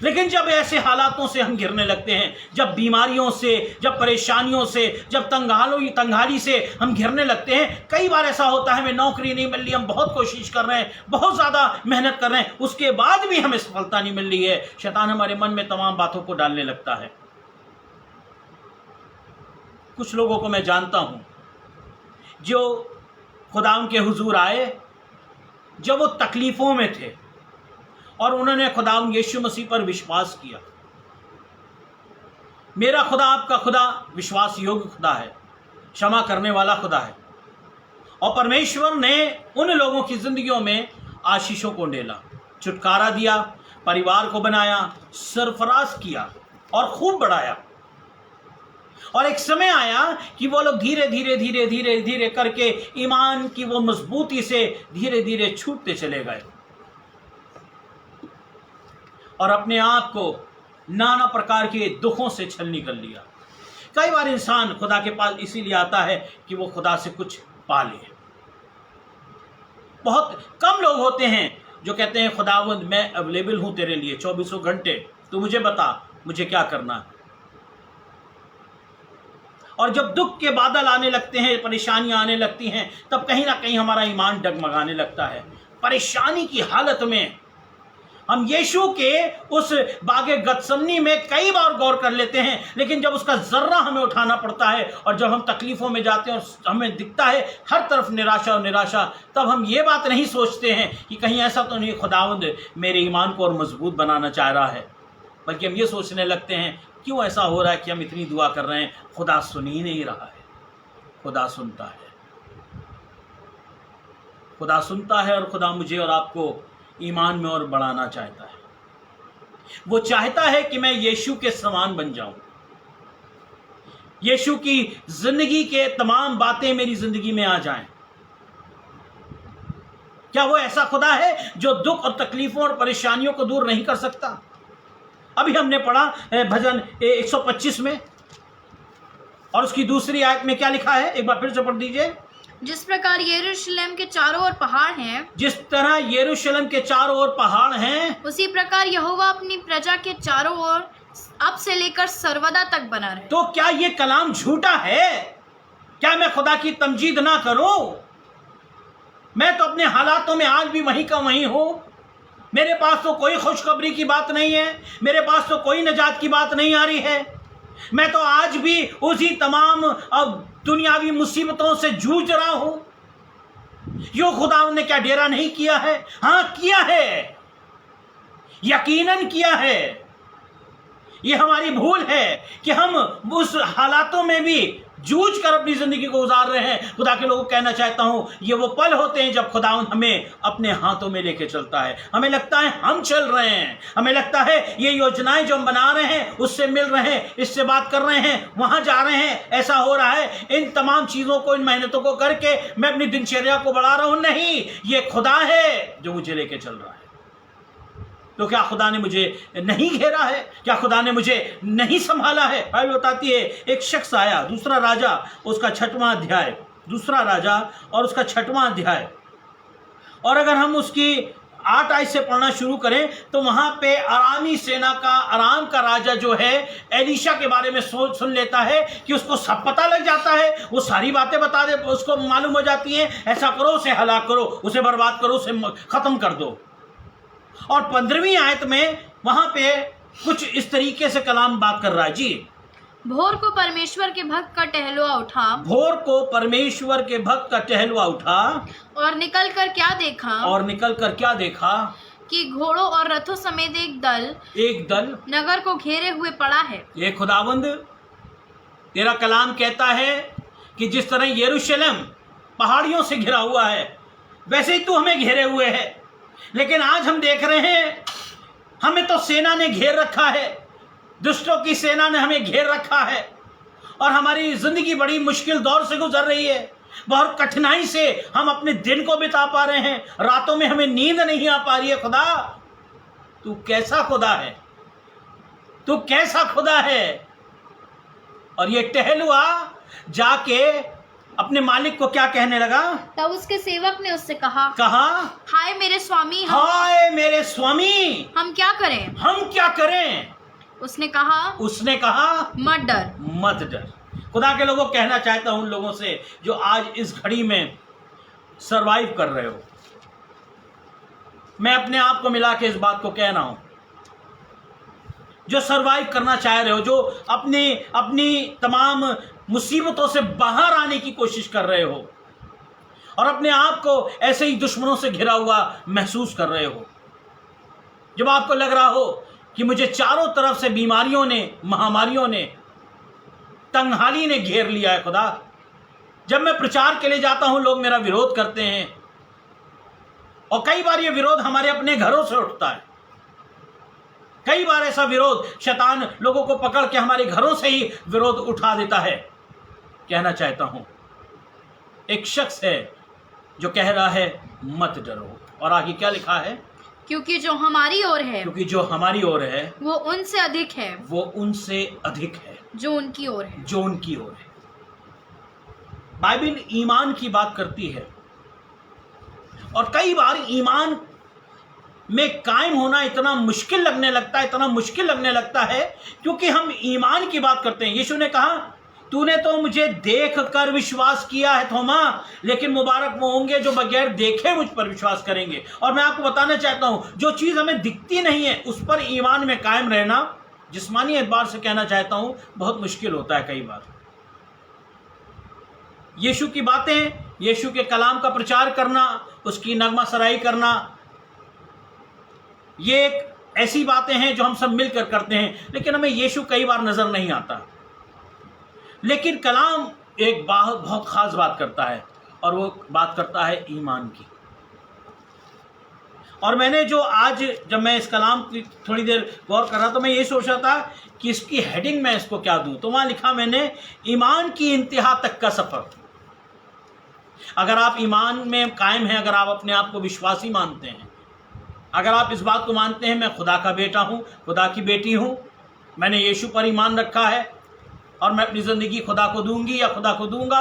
लेकिन जब ऐसे हालातों से हम घिरने लगते हैं, जब बीमारियों से, जब परेशानियों से, जब तंगहाली से हम घिरने लगते हैं, कई बार ऐसा होता है हमें नौकरी नहीं मिल रही, हम बहुत कोशिश कर रहे हैं, बहुत ज़्यादा मेहनत कर रहे हैं, उसके बाद भी हमें सफलता नहीं मिल रही है। शैतान हमारे मन में तमाम बातों को डालने लगता है। कुछ लोगों को मैं जानता हूँ जो खुदा के हुजूर आए जब वो तकलीफ़ों में थे और उन्होंने खुदा यीशु मसीह पर विश्वास किया। मेरा खुदा, आपका खुदा विश्वास योग्य खुदा है, क्षमा करने वाला खुदा है। और परमेश्वर ने उन लोगों की जिंदगियों में आशीषों को डेला, छुटकारा दिया, परिवार को बनाया, सरफराज किया और खूब बढ़ाया। और एक समय आया कि वो लोग धीरे धीरे धीरे धीरे धीरे करके ईमान की वो मजबूती से धीरे धीरे छूटते चले गए और अपने आप को नाना प्रकार के दुखों से छलनी कर लिया। कई बार इंसान खुदा के पास इसीलिए आता है कि वो खुदा से कुछ पा ले। बहुत कम लोग होते हैं जो कहते हैं खुदावंद मैं अवेलेबल हूं तेरे लिए 24 घंटे, तू मुझे बता मुझे क्या करना है। और जब दुख के बादल आने लगते हैं, परेशानियां आने लगती हैं, तब कहीं ना कहीं हमारा ईमान डगमगाने लगता है। परेशानी की हालत में हम यीशु के उस बागे गतसमनी में कई बार गौर कर लेते हैं, लेकिन जब उसका जर्रा हमें उठाना पड़ता है और जब हम तकलीफ़ों में जाते हैं और हमें दिखता है हर तरफ निराशा और निराशा, तब हम ये बात नहीं सोचते हैं कि कहीं ऐसा तो नहीं खुदावंद मेरे ईमान को और मजबूत बनाना चाह रहा है, बल्कि हम ये सोचने लगते हैं क्यों ऐसा हो रहा है कि हम इतनी दुआ कर रहे हैं, खुदा सुन ही नहीं रहा है। खुदा सुनता है, खुदा सुनता है और खुदा मुझे और आपको ईमान में और बढ़ाना चाहता है। वो चाहता है कि मैं यीशु के समान बन जाऊं, यीशु की जिंदगी के तमाम बातें मेरी जिंदगी में आ जाएं। क्या वो ऐसा खुदा है जो दुख और तकलीफों और परेशानियों को दूर नहीं कर सकता? अभी हमने पढ़ा भजन 125 में और उसकी दूसरी आयत में क्या लिखा है, एक बार फिर से पढ़ दीजिए। जिस प्रकार यरूशलेम के चारों ओर पहाड़ हैं, जिस तरह यरूशलेम के चारों ओर पहाड़ हैं, उसी प्रकार यहोवा अपनी प्रजा के चारों ओर अब से लेकर सर्वदा तक बना रहे। तो क्या ये कलाम झूठा है? क्या मैं खुदा की तमजीद ना करूं? मैं तो अपने हालातों में आज भी वहीं का वहीं हूं। मेरे पास तो कोई खुशखबरी की बात नहीं है, मेरे पास तो कोई निजात की बात नहीं आ रही है। मैं तो आज भी उसी तमाम अब दुनियावी मुसीबतों से जूझ रहा हूं। यो खुदा ने क्या डेरा नहीं किया है? हाँ किया है, यकीनन किया है। ये हमारी भूल है कि हम उस हालातों में भी जूझ कर अपनी जिंदगी को गुजार रहे हैं। खुदा के लोगों को कहना चाहता हूं, ये वो पल होते हैं जब खुदा हमें अपने हाथों में लेके चलता है। हमें लगता है हम चल रहे हैं, हमें लगता है ये योजनाएं जो हम बना रहे हैं उससे मिल रहे हैं, इससे बात कर रहे हैं, वहां जा रहे हैं, ऐसा हो रहा है। इन तमाम चीजों को, इन मेहनतों को करके मैं अपनी दिनचर्या को बढ़ा रहा हूं। नहीं, ये खुदा है जो मुझे लेके चल रहा है। तो क्या खुदा ने मुझे नहीं घेरा है? क्या खुदा ने मुझे नहीं संभाला है? बाइबल बताती है एक शख्स आया, दूसरा राजा उसका 6वां अध्याय, दूसरा राजा और उसका 6वां अध्याय, और अगर हम उसकी 8 आयत से पढ़ना शुरू करें तो वहां पे अरामी सेना का, अराम का राजा जो है एलीशा के बारे में सुन लेता है कि उसको सब पता लग जाता है, वो सारी बातें बता दे, उसको मालूम हो जाती है, ऐसा करो, उसे हलाक करो, उसे बर्बाद करो, उसे खत्म कर दो। और 15वीं आयत में वहां पे कुछ इस तरीके से कलाम बात कर रहा है। जी, भोर को परमेश्वर के भक्त का टहलुआ उठा, भोर को परमेश्वर के भक्त का टहलुआ उठा, और निकल कर क्या देखा, और निकल कर क्या देखा कि घोड़ों और रथों समेत एक दल नगर को घेरे हुए पड़ा है। ये खुदावंद तेरा कलाम कहता है कि जिस तरह यरूशलेम पहाड़ियों से घिरा हुआ है, वैसे ही तू हमें घेरे हुए है। लेकिन आज हम देख रहे हैं हमें तो सेना ने घेर रखा है, दुष्टों की सेना ने हमें घेर रखा है, और हमारी जिंदगी बड़ी मुश्किल दौर से गुजर रही है। बहुत कठिनाई से हम अपने दिन को बिता पा रहे हैं, रातों में हमें नींद नहीं आ पा रही है। खुदा, तू कैसा खुदा है? तू कैसा खुदा है? और ये टहलुआ जाके अपने मालिक को क्या कहने लगा? तब उसके सेवक ने उससे कहा, हाय मेरे स्वामी, हाय मेरे स्वामी, हम क्या करें? हम क्या करें? उसने कहा मत डर, मत डर। खुदा के लोगों, कहना चाहता हूं उन लोगों से जो आज इस घड़ी में सरवाइव कर रहे हो, मैं अपने आप को मिला के इस बात को कह रहा हूं, जो सरवाइव करना चाह रहे हो, जो अपनी तमाम मुसीबतों से बाहर आने की कोशिश कर रहे हो और अपने आप को ऐसे ही दुश्मनों से घिरा हुआ महसूस कर रहे हो, जब आपको लग रहा हो कि मुझे चारों तरफ से बीमारियों ने, महामारियों ने, तंगहाली ने घेर लिया है। खुदा, जब मैं प्रचार के लिए जाता हूं लोग मेरा विरोध करते हैं, और कई बार ये विरोध हमारे अपने घरों से उठता है। कई बार ऐसा विरोध शैतान लोगों को पकड़ के हमारे घरों से ही विरोध उठा देता है। कहना चाहता हूं एक शख्स है जो कह रहा है मत डरो, और आगे क्या लिखा है? क्योंकि जो हमारी ओर है, क्योंकि जो हमारी ओर है वो उनसे अधिक है, वो उनसे अधिक है जो उनकी ओर है, जो उनकी ओर है। बाइबल ईमान की बात करती है, और कई बार ईमान में कायम होना इतना मुश्किल लगने लगता है क्योंकि हम ईमान की बात करते हैं। यीशु ने कहा, तूने तो मुझे देख कर विश्वास किया है थोमा, लेकिन मुबारक वो होंगे जो बगैर देखे मुझ पर विश्वास करेंगे। और मैं आपको बताना चाहता हूं, जो चीज़ हमें दिखती नहीं है उस पर ईमान में कायम रहना, जिस्मानी एतबार से कहना चाहता हूं, बहुत मुश्किल होता है कई बार। यीशु की बातें, यीशु के कलाम का प्रचार करना, उसकी नगमा सराई करना, ये एक ऐसी बातें हैं जो हम सब मिलकर करते हैं, लेकिन हमें यीशु कई बार नजर नहीं आता। लेकिन कलाम एक बहुत खास बात करता है, और वो बात करता है ईमान की। और मैंने जो आज जब मैं इस कलाम की थोड़ी देर गौर कर रहा तो मैं ये सोच रहा था कि इसकी हेडिंग मैं इसको क्या दूं, तो वहां लिखा मैंने, ईमान की इंतहा तक का सफर। अगर आप ईमान में कायम हैं, अगर आप अपने आप को विश्वासी मानते हैं, अगर आप इस बात को मानते हैं मैं खुदा का बेटा हूं, खुदा की बेटी हूं, मैंने यीशु पर ईमान रखा है और मैं अपनी ज़िंदगी खुदा को दूंगी या खुदा को दूंगा,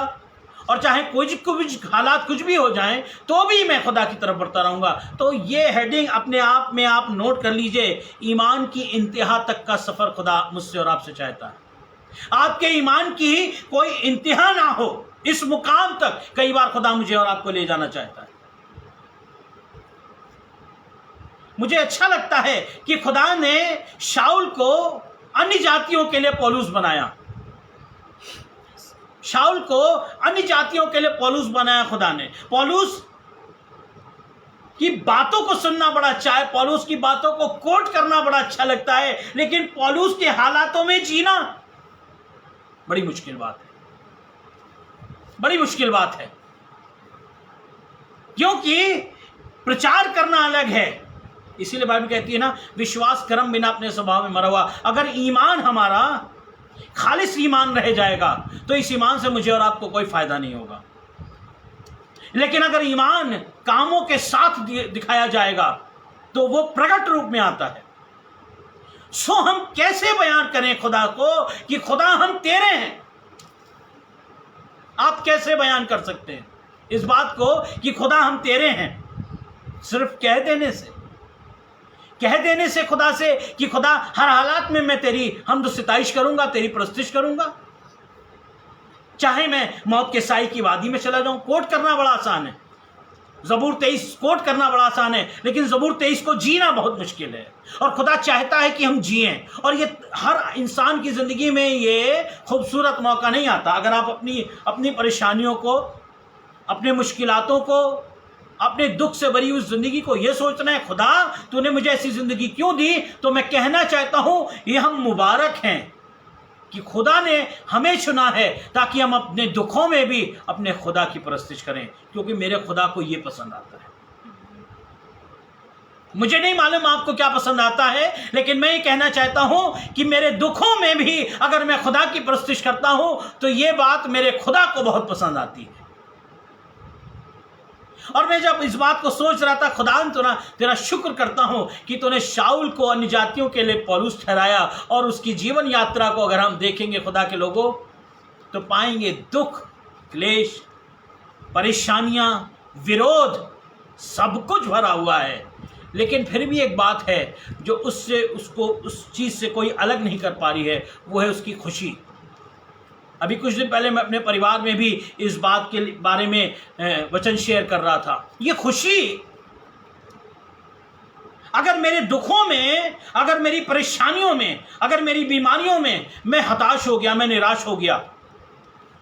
और चाहे कुछ हालात कुछ भी हो जाएं तो भी मैं खुदा की तरफ बढ़ता रहूँगा, तो ये हेडिंग अपने आप में आप नोट कर लीजिए। ईमान की इंतहा तक का सफ़र खुदा मुझसे और आपसे चाहता है। आपके ईमान की कोई इंतहा ना हो, इस मुकाम तक कई बार खुदा मुझे और आपको ले जाना चाहता है। मुझे अच्छा लगता है कि खुदा ने शाऊल को अन्य जातियों के लिए पौलुस बनाया, शाऊल को अन्य जातियों के लिए पौलुस बनाया खुदा ने। पौलुस की बातों को सुनना बड़ा अच्छा है, पौलुस की बातों को कोट करना बड़ा अच्छा लगता है, लेकिन पौलुस के हालातों में जीना बड़ी मुश्किल बात है, बड़ी मुश्किल बात है। क्योंकि प्रचार करना अलग है, इसीलिए बाइबल कहती है ना, विश्वास कर्म बिना अपने स्वभाव में मरा हुआ। अगर ईमान हमारा खालिस ईमान रह जाएगा तो इस ईमान से मुझे और आपको कोई फायदा नहीं होगा। लेकिन अगर ईमान कामों के साथ दिखाया जाएगा तो वो प्रकट रूप में आता है। सो हम कैसे बयान करें खुदा को कि खुदा हम तेरे हैं? आप कैसे बयान कर सकते हैं इस बात को कि खुदा हम तेरे हैं? सिर्फ कह देने से खुदा से कि खुदा हर हालात में मैं तेरी हमद सिताइश करूंगा, तेरी प्रस्तुति करूंगा, चाहे मैं मौत के साई की वादी में चला जाऊं। कोट करना बड़ा आसान है, ज़बूर 23 कोट करना बड़ा आसान है, लेकिन ज़बूर 23 को जीना बहुत मुश्किल है। और खुदा चाहता है कि हम जिएं, और ये हर इंसान की ज़िंदगी में ये खूबसूरत मौका नहीं आता। अगर आप अपनी परेशानियों को, अपने मुश्किलातों को, अपने दुख से भरी उस ज़िंदगी को ये सोचना है खुदा तूने मुझे ऐसी ज़िंदगी क्यों दी, तो मैं कहना चाहता हूँ ये हम मुबारक हैं कि खुदा ने हमें चुना है ताकि हम अपने दुखों में भी अपने खुदा की परस्तिश करें, क्योंकि मेरे खुदा को ये पसंद आता है। मुझे नहीं मालूम आपको क्या पसंद आता है, लेकिन मैं ये कहना चाहता हूं कि मेरे दुखों में भी अगर मैं खुदा की परस्तिश करता हूं तो ये बात मेरे खुदा को बहुत पसंद आती है। और मैं जब इस बात को सोच रहा था, खुदा तेरा शुक्र करता हूं कि तूने शाऊल को अन्य जातियों के लिए पौलुस ठहराया, और उसकी जीवन यात्रा को अगर हम देखेंगे खुदा के लोगों तो पाएंगे दुख, क्लेश, परेशानियां, विरोध सब कुछ भरा हुआ है। लेकिन फिर भी एक बात है जो उस चीज़ से कोई अलग नहीं कर पा रही है, वो है उसकी खुशी। अभी कुछ दिन पहले मैं अपने परिवार में भी इस बात के बारे में वचन शेयर कर रहा था। ये खुशी, अगर मेरे दुखों में, अगर मेरी परेशानियों में, अगर मेरी बीमारियों में मैं हताश हो गया, मैं निराश हो गया,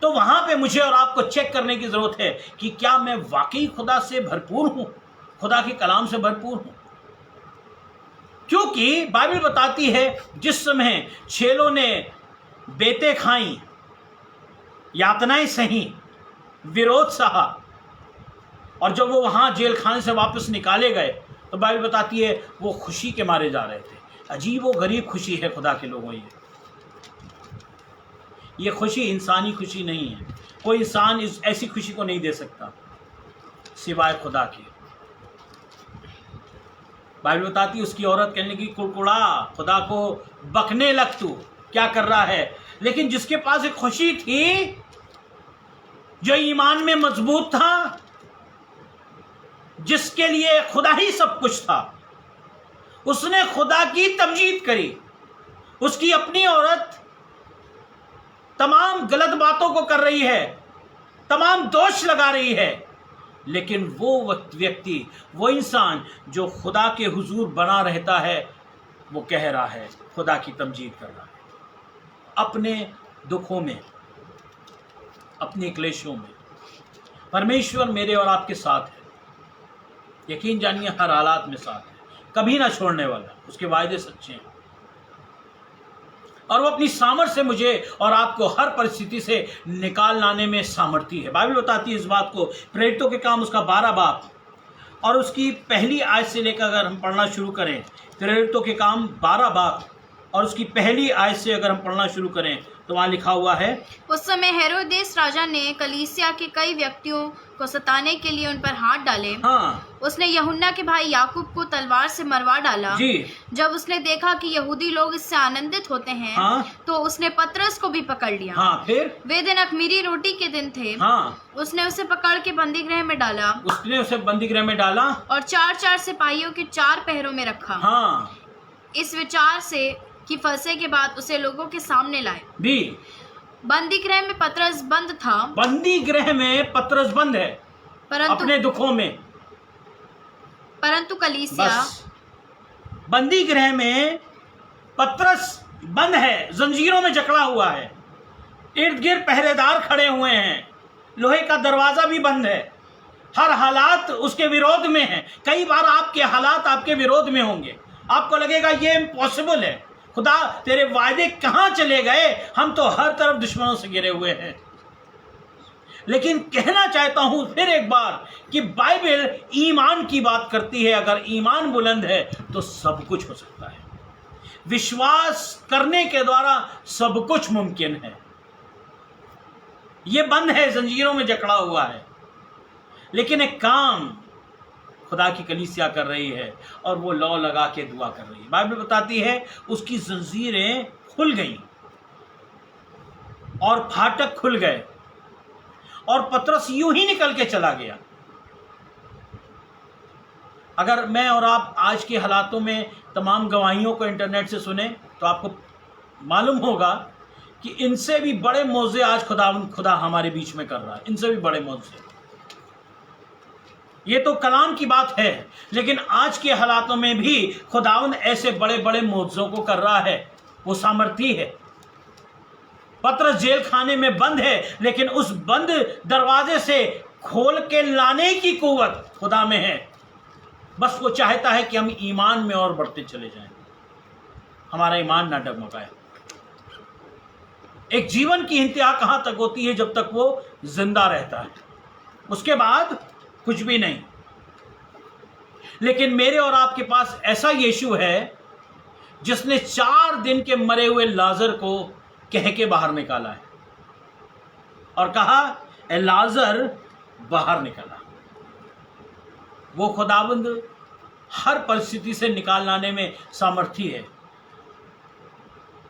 तो वहां पे मुझे और आपको चेक करने की जरूरत है कि क्या मैं वाकई खुदा से भरपूर हूं, खुदा के कलाम से भरपूर हूं। क्योंकि बाइबल बताती है जिस समय छेलों ने बेतें खाई, यातनाएं सही, विरोध सहा, और जब वो वहाँ जेल खाने से वापस निकाले गए तो बाइबल बताती है वो खुशी के मारे जा रहे थे। अजीब व गरीब खुशी है खुदा के लोगों। ये खुशी इंसानी खुशी नहीं है। कोई इंसान ऐसी खुशी को नहीं दे सकता सिवाय खुदा के। बाइबल बताती है उसकी औरत कहने की कुड़कुड़ा, खुदा को बकने लग, तू क्या कर रहा है। लेकिन जिसके पास एक खुशी थी, जो ईमान में मजबूत था, जिसके लिए खुदा ही सब कुछ था, उसने खुदा की तमजीद करी। उसकी अपनी औरत तमाम गलत बातों को कर रही है, तमाम दोष लगा रही है, लेकिन वो व्यक्ति, वो इंसान जो खुदा के हुजूर बना रहता है, वो कह रहा है, खुदा की तमजीद कर रहा है अपने दुखों में, अपने क्लेशों में। परमेश्वर मेरे और आपके साथ है, यकीन जानिए हर हालात में साथ है, कभी ना छोड़ने वाला, उसके वायदे सच्चे हैं। और वो अपनी सामर्थ्य से मुझे और आपको हर परिस्थिति से निकाल लाने में सामर्थ्य है। बाइबल बताती है इस बात को, प्रेरितों के काम उसका 12 बाब और उसकी पहली आयत से लेकर अगर हम पढ़ना शुरू करें, प्रेरितों के काम 12 बाब और उसकी पहली आयत से अगर हम पढ़ना शुरू करें तो वहाँ लिखा हुआ है, उस समय हेरोदेस राजा ने कलीसिया के कई व्यक्तियों को सताने के लिए उन पर हाथ डाले। हाँ, उसने यूहन्ना के भाई याकूब को तलवार से मरवा डाला। जी। जब उसने देखा कि यहूदी लोग इससे आनंदित होते हैं, हाँ, तो उसने पतरस को भी पकड़ लिया। हाँ, फिर वे दिन अख़मीरी रोटी के दिन थे। हाँ, उसने उसे पकड़ के बंदीगृह में डाला। और 4-4 सिपाहियों के 4 पहरों में रखा। हाँ, इस विचार से कि फंसे के बाद उसे लोगों के सामने लाए। भी बंदीगृह में पतरस बंद था। बंदीगृह में पतरस बंद है अपने दुखों में, परंतु कलीसिया, बंदीगृह में पतरस बंद है, जंजीरों में जकड़ा हुआ है, इर्द गिर्द पहरेदार खड़े हुए हैं, लोहे का दरवाजा भी बंद है, हर हालात उसके विरोध में है। कई बार आपके हालात आपके विरोध में होंगे, आपको लगेगा ये इम्पॉसिबल है, खुदा तेरे वायदे कहाँ चले गए, हम तो हर तरफ दुश्मनों से घिरे हुए हैं। लेकिन कहना चाहता हूं फिर एक बार कि बाइबल ईमान की बात करती है। अगर ईमान बुलंद है तो सब कुछ हो सकता है। विश्वास करने के द्वारा सब कुछ मुमकिन है। ये बंद है, जंजीरों में जकड़ा हुआ है, लेकिन एक काम खुदा की कलीसिया कर रही है और वो लौ लगा के दुआ कर रही है। बाइबल बताती है उसकी जंजीरें खुल गई और फाटक खुल गए और पतरस यूं ही निकल के चला गया। अगर मैं और आप आज के हालातों में तमाम गवाहियों को इंटरनेट से सुने तो आपको मालूम होगा कि इनसे भी बड़े मौजे आज खुदा हमारे बीच में कर रहा है, इनसे भी बड़े मौजे। ये तो कलाम की बात है, लेकिन आज के हालातों में भी खुदावन ऐसे बड़े बड़े मौजों को कर रहा है। वो सामर्थी है। पतरस जेल खाने में बंद है, लेकिन उस बंद दरवाजे से खोल के लाने की कुव्वत खुदा में है। बस वो चाहता है कि हम ईमान में और बढ़ते चले जाएं, हमारा ईमान ना डगमगाए। एक जीवन की इंतहा कहां तक होती है? जब तक वो जिंदा रहता है, उसके बाद कुछ भी नहीं। लेकिन मेरे और आपके पास ऐसा यीशु है जिसने 4 दिन के मरे हुए लाजर को कह के बाहर निकाला है और कहा, ए लाजर बाहर निकला। वो खुदाबंद हर परिस्थिति से निकाल लाने में सामर्थी है।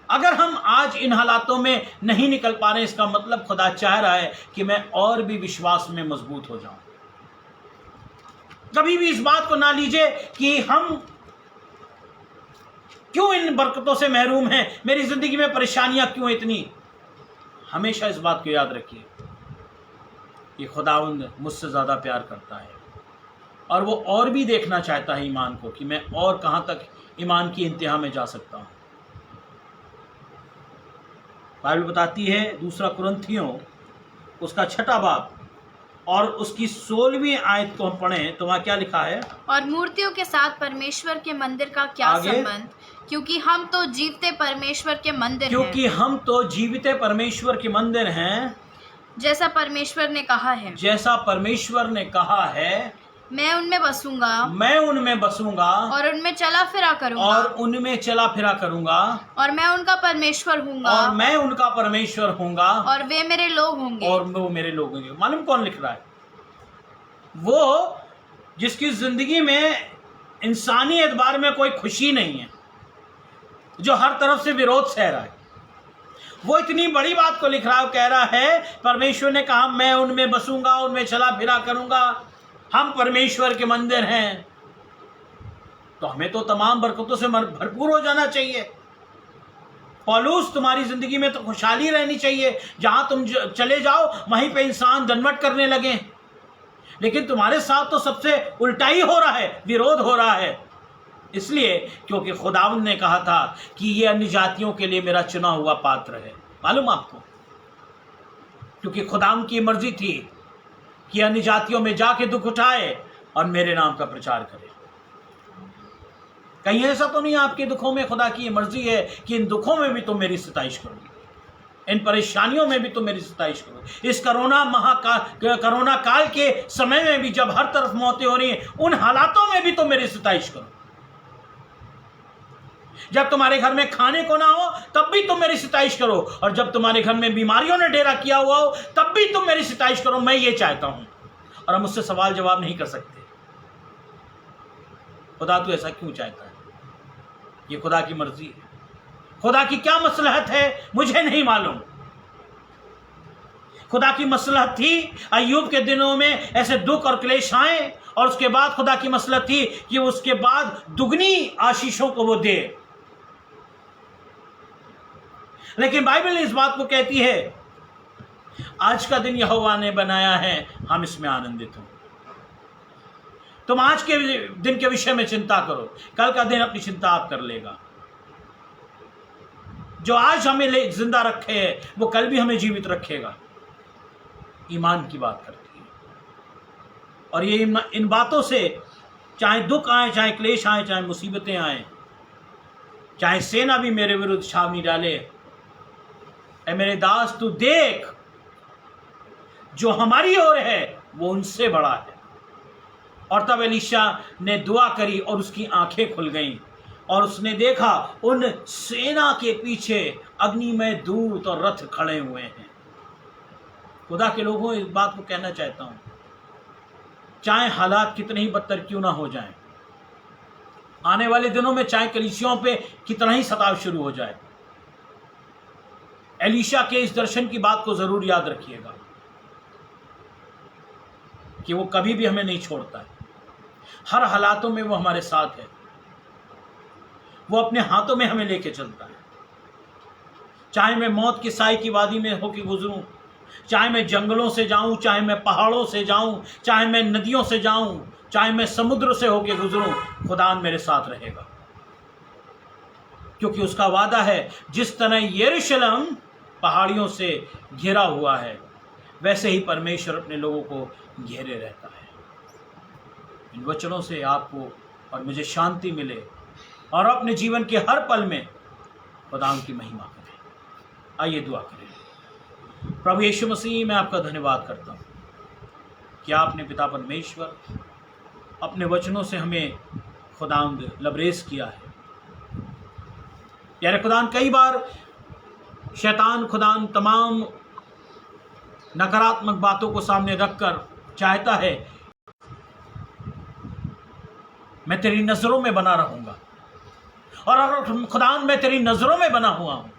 अगर हम आज इन हालातों में नहीं निकल पा रहे, इसका मतलब खुदा चाह रहा है कि मैं और भी विश्वास में मजबूत हो जाऊं। कभी भी इस बात को ना लीजिए कि हम क्यों इन बरकतों से महरूम हैं, मेरी जिंदगी में परेशानियां क्यों इतनी। हमेशा इस बात को याद रखिए कि खुदावंद मुझसे ज़्यादा प्यार करता है और वो और भी देखना चाहता है ईमान को कि मैं और कहां तक ईमान की इंतहा में जा सकता हूं। बाइबल बताती है 2 कुरिन्थियों उसका 6 बाब और उसकी 16वीं आयत को हम पढ़ें तो वहां क्या लिखा है? और मूर्तियों के साथ परमेश्वर के मंदिर का क्या संबंध, क्योंकि हम तो जीवते परमेश्वर के मंदिर क्योंकि हैं। हम तो जीवित परमेश्वर के मंदिर हैं, जैसा परमेश्वर ने कहा है, जैसा परमेश्वर ने कहा है, मैं उनमें बसूंगा, मैं उनमें बसूंगा और उनमें चला फिरा करूंगा, और उनमें चला फिरा करूंगा, और मैं उनका परमेश्वर हूंगा, और मैं उनका परमेश्वर हूंगा, और वे मेरे लोग होंगे, और वो मेरे लोग होंगे। मालूम कौन लिख रहा है? वो जिसकी जिंदगी में इंसानी एतबार में कोई खुशी नहीं है, जो हर तरफ से विरोध सह रहा है, वो इतनी बड़ी बात को लिख रहा है। कह रहा है परमेश्वर ने कहा मैं उनमें बसूंगा, उनमें चला फिरा करूंगा, हम परमेश्वर के मंदिर हैं। तो हमें तो तमाम बरकतों से भरपूर हो जाना चाहिए। पौलुस, तुम्हारी जिंदगी में तो खुशहाली रहनी चाहिए, जहां तुम चले जाओ वहीं पे इंसान दंडवत करने लगे, लेकिन तुम्हारे साथ तो सबसे उल्टा ही हो रहा है, विरोध हो रहा है। इसलिए क्योंकि खुदावंद ने कहा था कि ये अन्य जातियों के लिए मेरा चुना हुआ पात्र है। मालूम आपको, क्योंकि खुदावंद की मर्जी थी कि अन्य जातियों में जाके दुख उठाए और मेरे नाम का प्रचार करे। कहीं ऐसा तो नहीं आपके दुखों में खुदा की ये मर्जी है कि इन दुखों में भी तुम मेरी सताइश करो, इन परेशानियों में भी तुम मेरी सताइश करो, इस कोरोना काल के समय में भी जब हर तरफ मौतें हो रही हैं, उन हालातों में भी तुम मेरी सताइश करो। जब तुम्हारे घर में खाने को ना हो तब भी तुम मेरी सताइश करो, और जब तुम्हारे घर में बीमारियों ने डेरा किया हुआ हो तब भी तुम मेरी सताइश करो। मैं ये चाहता हूं, और हम उससे सवाल जवाब नहीं कर सकते। खुदा तू ऐसा क्यों चाहता है? ये खुदा की मर्जी है। खुदा की क्या मसलहत है मुझे नहीं मालूम। खुदा की मसलहत थी अय्यूब के दिनों में ऐसे दुख और क्लेश आए, और उसके बाद खुदा की मसलहत थी कि उसके बाद दुगनी आशीषों को वो दे। लेकिन बाइबल इस बात को कहती है, आज का दिन यहोवा ने बनाया है, हम इसमें आनंदित हो। तुम आज के दिन के विषय में चिंता करो, कल का दिन अपनी चिंता आप कर लेगा। जो आज हमें जिंदा रखे है वो कल भी हमें जीवित रखेगा। ईमान की बात करती है, और ये इन बातों से चाहे दुख आए, चाहे क्लेश आए, चाहे मुसीबतें आए, चाहे सेना भी मेरे विरुद्ध छावनी डाले, ऐ मेरे दास तू देख, जो हमारी ओर है वो उनसे बड़ा है। और तब एलीशा ने दुआ करी और उसकी आंखें खुल गईं, और उसने देखा उन सेना के पीछे अग्निमय दूत और रथ खड़े हुए हैं। खुदा के लोगों, इस बात को कहना चाहता हूं, चाहे हालात कितने ही बदतर क्यों ना हो जाएं, आने वाले दिनों में चाहे कलीसियाओं पे कितना ही सताव शुरू हो जाए, एलीशा के इस दर्शन की बात को जरूर याद रखिएगा कि वो कभी भी हमें नहीं छोड़ता है। हर हालातों में वो हमारे साथ है, वो अपने हाथों में हमें लेके चलता है। चाहे मैं मौत की साई की वादी में होकर गुजरूं, चाहे मैं जंगलों से जाऊं, चाहे मैं पहाड़ों से जाऊं, चाहे मैं नदियों से जाऊं, चाहे मैं समुद्र से होकर गुजरूं, खुदा मेरे साथ रहेगा, क्योंकि उसका वादा है जिस तरह यरूशलेम पहाड़ियों से घिरा हुआ है, वैसे ही परमेश्वर अपने लोगों को घेरे रहता है। इन वचनों से आपको और मुझे शांति मिले और अपने जीवन के हर पल में खुदा की महिमा करें। आइए दुआ करें। प्रभु यीशु मसीह, मैं आपका धन्यवाद करता हूँ कि आपने पिता परमेश्वर अपने वचनों से हमें खुदावंद लबरेज किया है। यार खुदान, कई बार शैतान खुदान तमाम नकारात्मक बातों को सामने रखकर चाहता है मैं तेरी नजरों में बना रहूंगा, और अगर खुदान मैं तेरी नजरों में बना हुआ हूं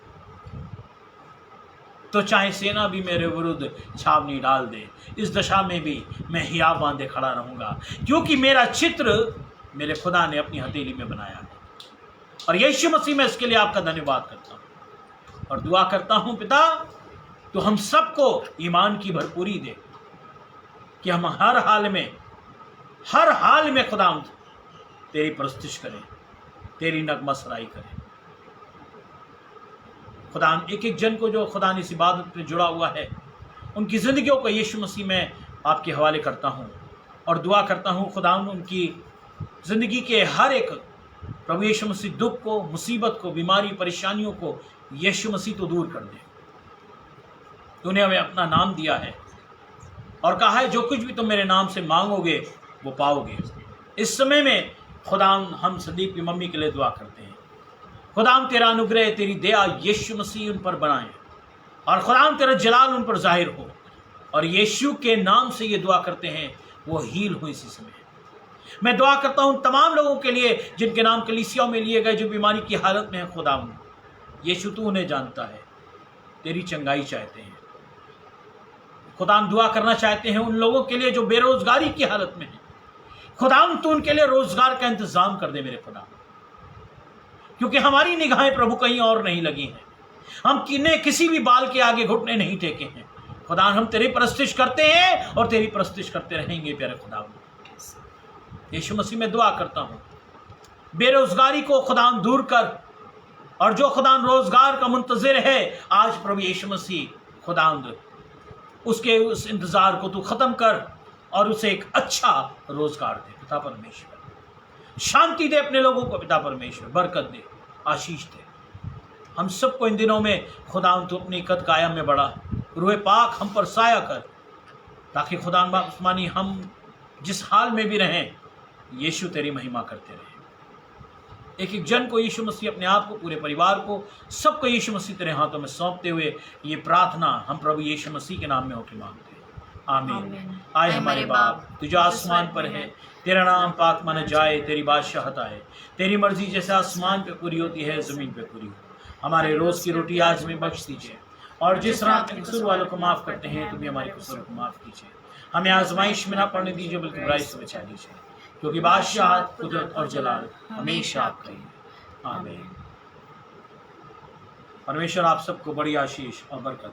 तो चाहे सेना भी मेरे विरुद्ध छावनी डाल दे, इस दशा में भी मैं हियाव बांधे खड़ा रहूंगा, क्योंकि मेरा चित्र मेरे खुदा ने अपनी हथेली में बनाया है। और यीशु मसीह में इसके लिए आपका धन्यवाद करता हूं और दुआ करता हूं पिता, तो हम सबको ईमान की भरपूरी दे कि हम हर हाल में खुदा तेरी परस्तिश करें, तेरी नगमसराई करें। खुदा एक एक जन को जो खुदा इस इबादत में जुड़ा हुआ है, उनकी ज़िंदगियों को यीशु मसीह में आपके हवाले करता हूँ और दुआ करता हूँ खुदा उनकी ज़िंदगी के हर एक प्रभु यीशु मसीह दुख को, मुसीबत को, बीमारी, परेशानियों को यीशु मसीह तो दूर कर दे। तूने हमें अपना नाम दिया है और कहा है जो कुछ भी तुम मेरे नाम से मांगोगे वो पाओगे। इस समय में खुदा हम संदीप की मम्मी के लिए दुआ करते हैं। खुदा तेरा अनुग्रह, तेरी दया यीशु मसीह उन पर बनाए और खुदा तेरा जलाल उन पर जाहिर हो, और यीशु के नाम से ये दुआ करते हैं वो हील हो इसी समय। मैं दुआ करता हूँ तमाम लोगों के लिए जिनके नाम कलीसियाओं में लिए गए, जो बीमारी की हालत में है। खुदा यीशु तू उन्हें जानता है, तेरी चंगाई चाहते हैं। खुदा दुआ करना चाहते हैं उन लोगों के लिए जो बेरोजगारी की हालत में है। खुदा तू उनके लिए रोजगार का इंतजाम कर दे मेरे खुदा, क्योंकि हमारी निगाहें प्रभु कहीं और नहीं लगी हैं। हम किसी भी बाल के आगे घुटने नहीं टेके हैं। खुदा हम तेरी परस्तिश करते हैं और तेरी परस्तिश करते रहेंगे प्यारे खुदा। यीशु मसीह में दुआ करता हूँ बेरोजगारी को खुदा दूर कर, और जो खुदा रोजगार का मुंतजिर है आज प्रभु यीशु मसीह खुदा उसके उस इंतजार को तू खत्म कर और उसे एक अच्छा रोजगार दे पिता परमेश्वर। शांति दे अपने लोगों को पिता परमेश्वर, बरकत दे, आशीष दे। हम सबको इन दिनों में खुदा तू अपनी कद कायम में बढ़ा, रूह पाक हम पर साया कर, ताकि खुदा उस्मानी हम जिस हाल में भी रहें यीशु तेरी महिमा करते रहे। एक एक जन को यीशु मसीह, अपने आप को, पूरे परिवार को, सबको यीशु मसीह तेरे हाथों में सौंपते हुए ये प्रार्थना हम प्रभु यीशु मसीह के नाम में होकर मांगते हैं। आमीन। आए हमारे बाप तुझे आसमान पर है, तेरा नाम पाक माना जाए, तेरी बादशाहत आए, तेरी मर्जी जैसे आसमान पे पूरी होती है जमीन पे पूरी हो। हमारे रोज की रोटी आज में बख्श दीजिए, और जिस रात में कसूर वालों को माफ करते हैं तुम भी हमारे कसूर को माफ कीजिए। हमें आजमाइश में ना पड़ने दीजिए, बल्कि बुराई से बचा लीजिए, क्योंकि बादशाह, कुदरत और जलाल हमेशा आपका ही। आमीन। परमेश्वर आप सबको बड़ी आशीष और बरकत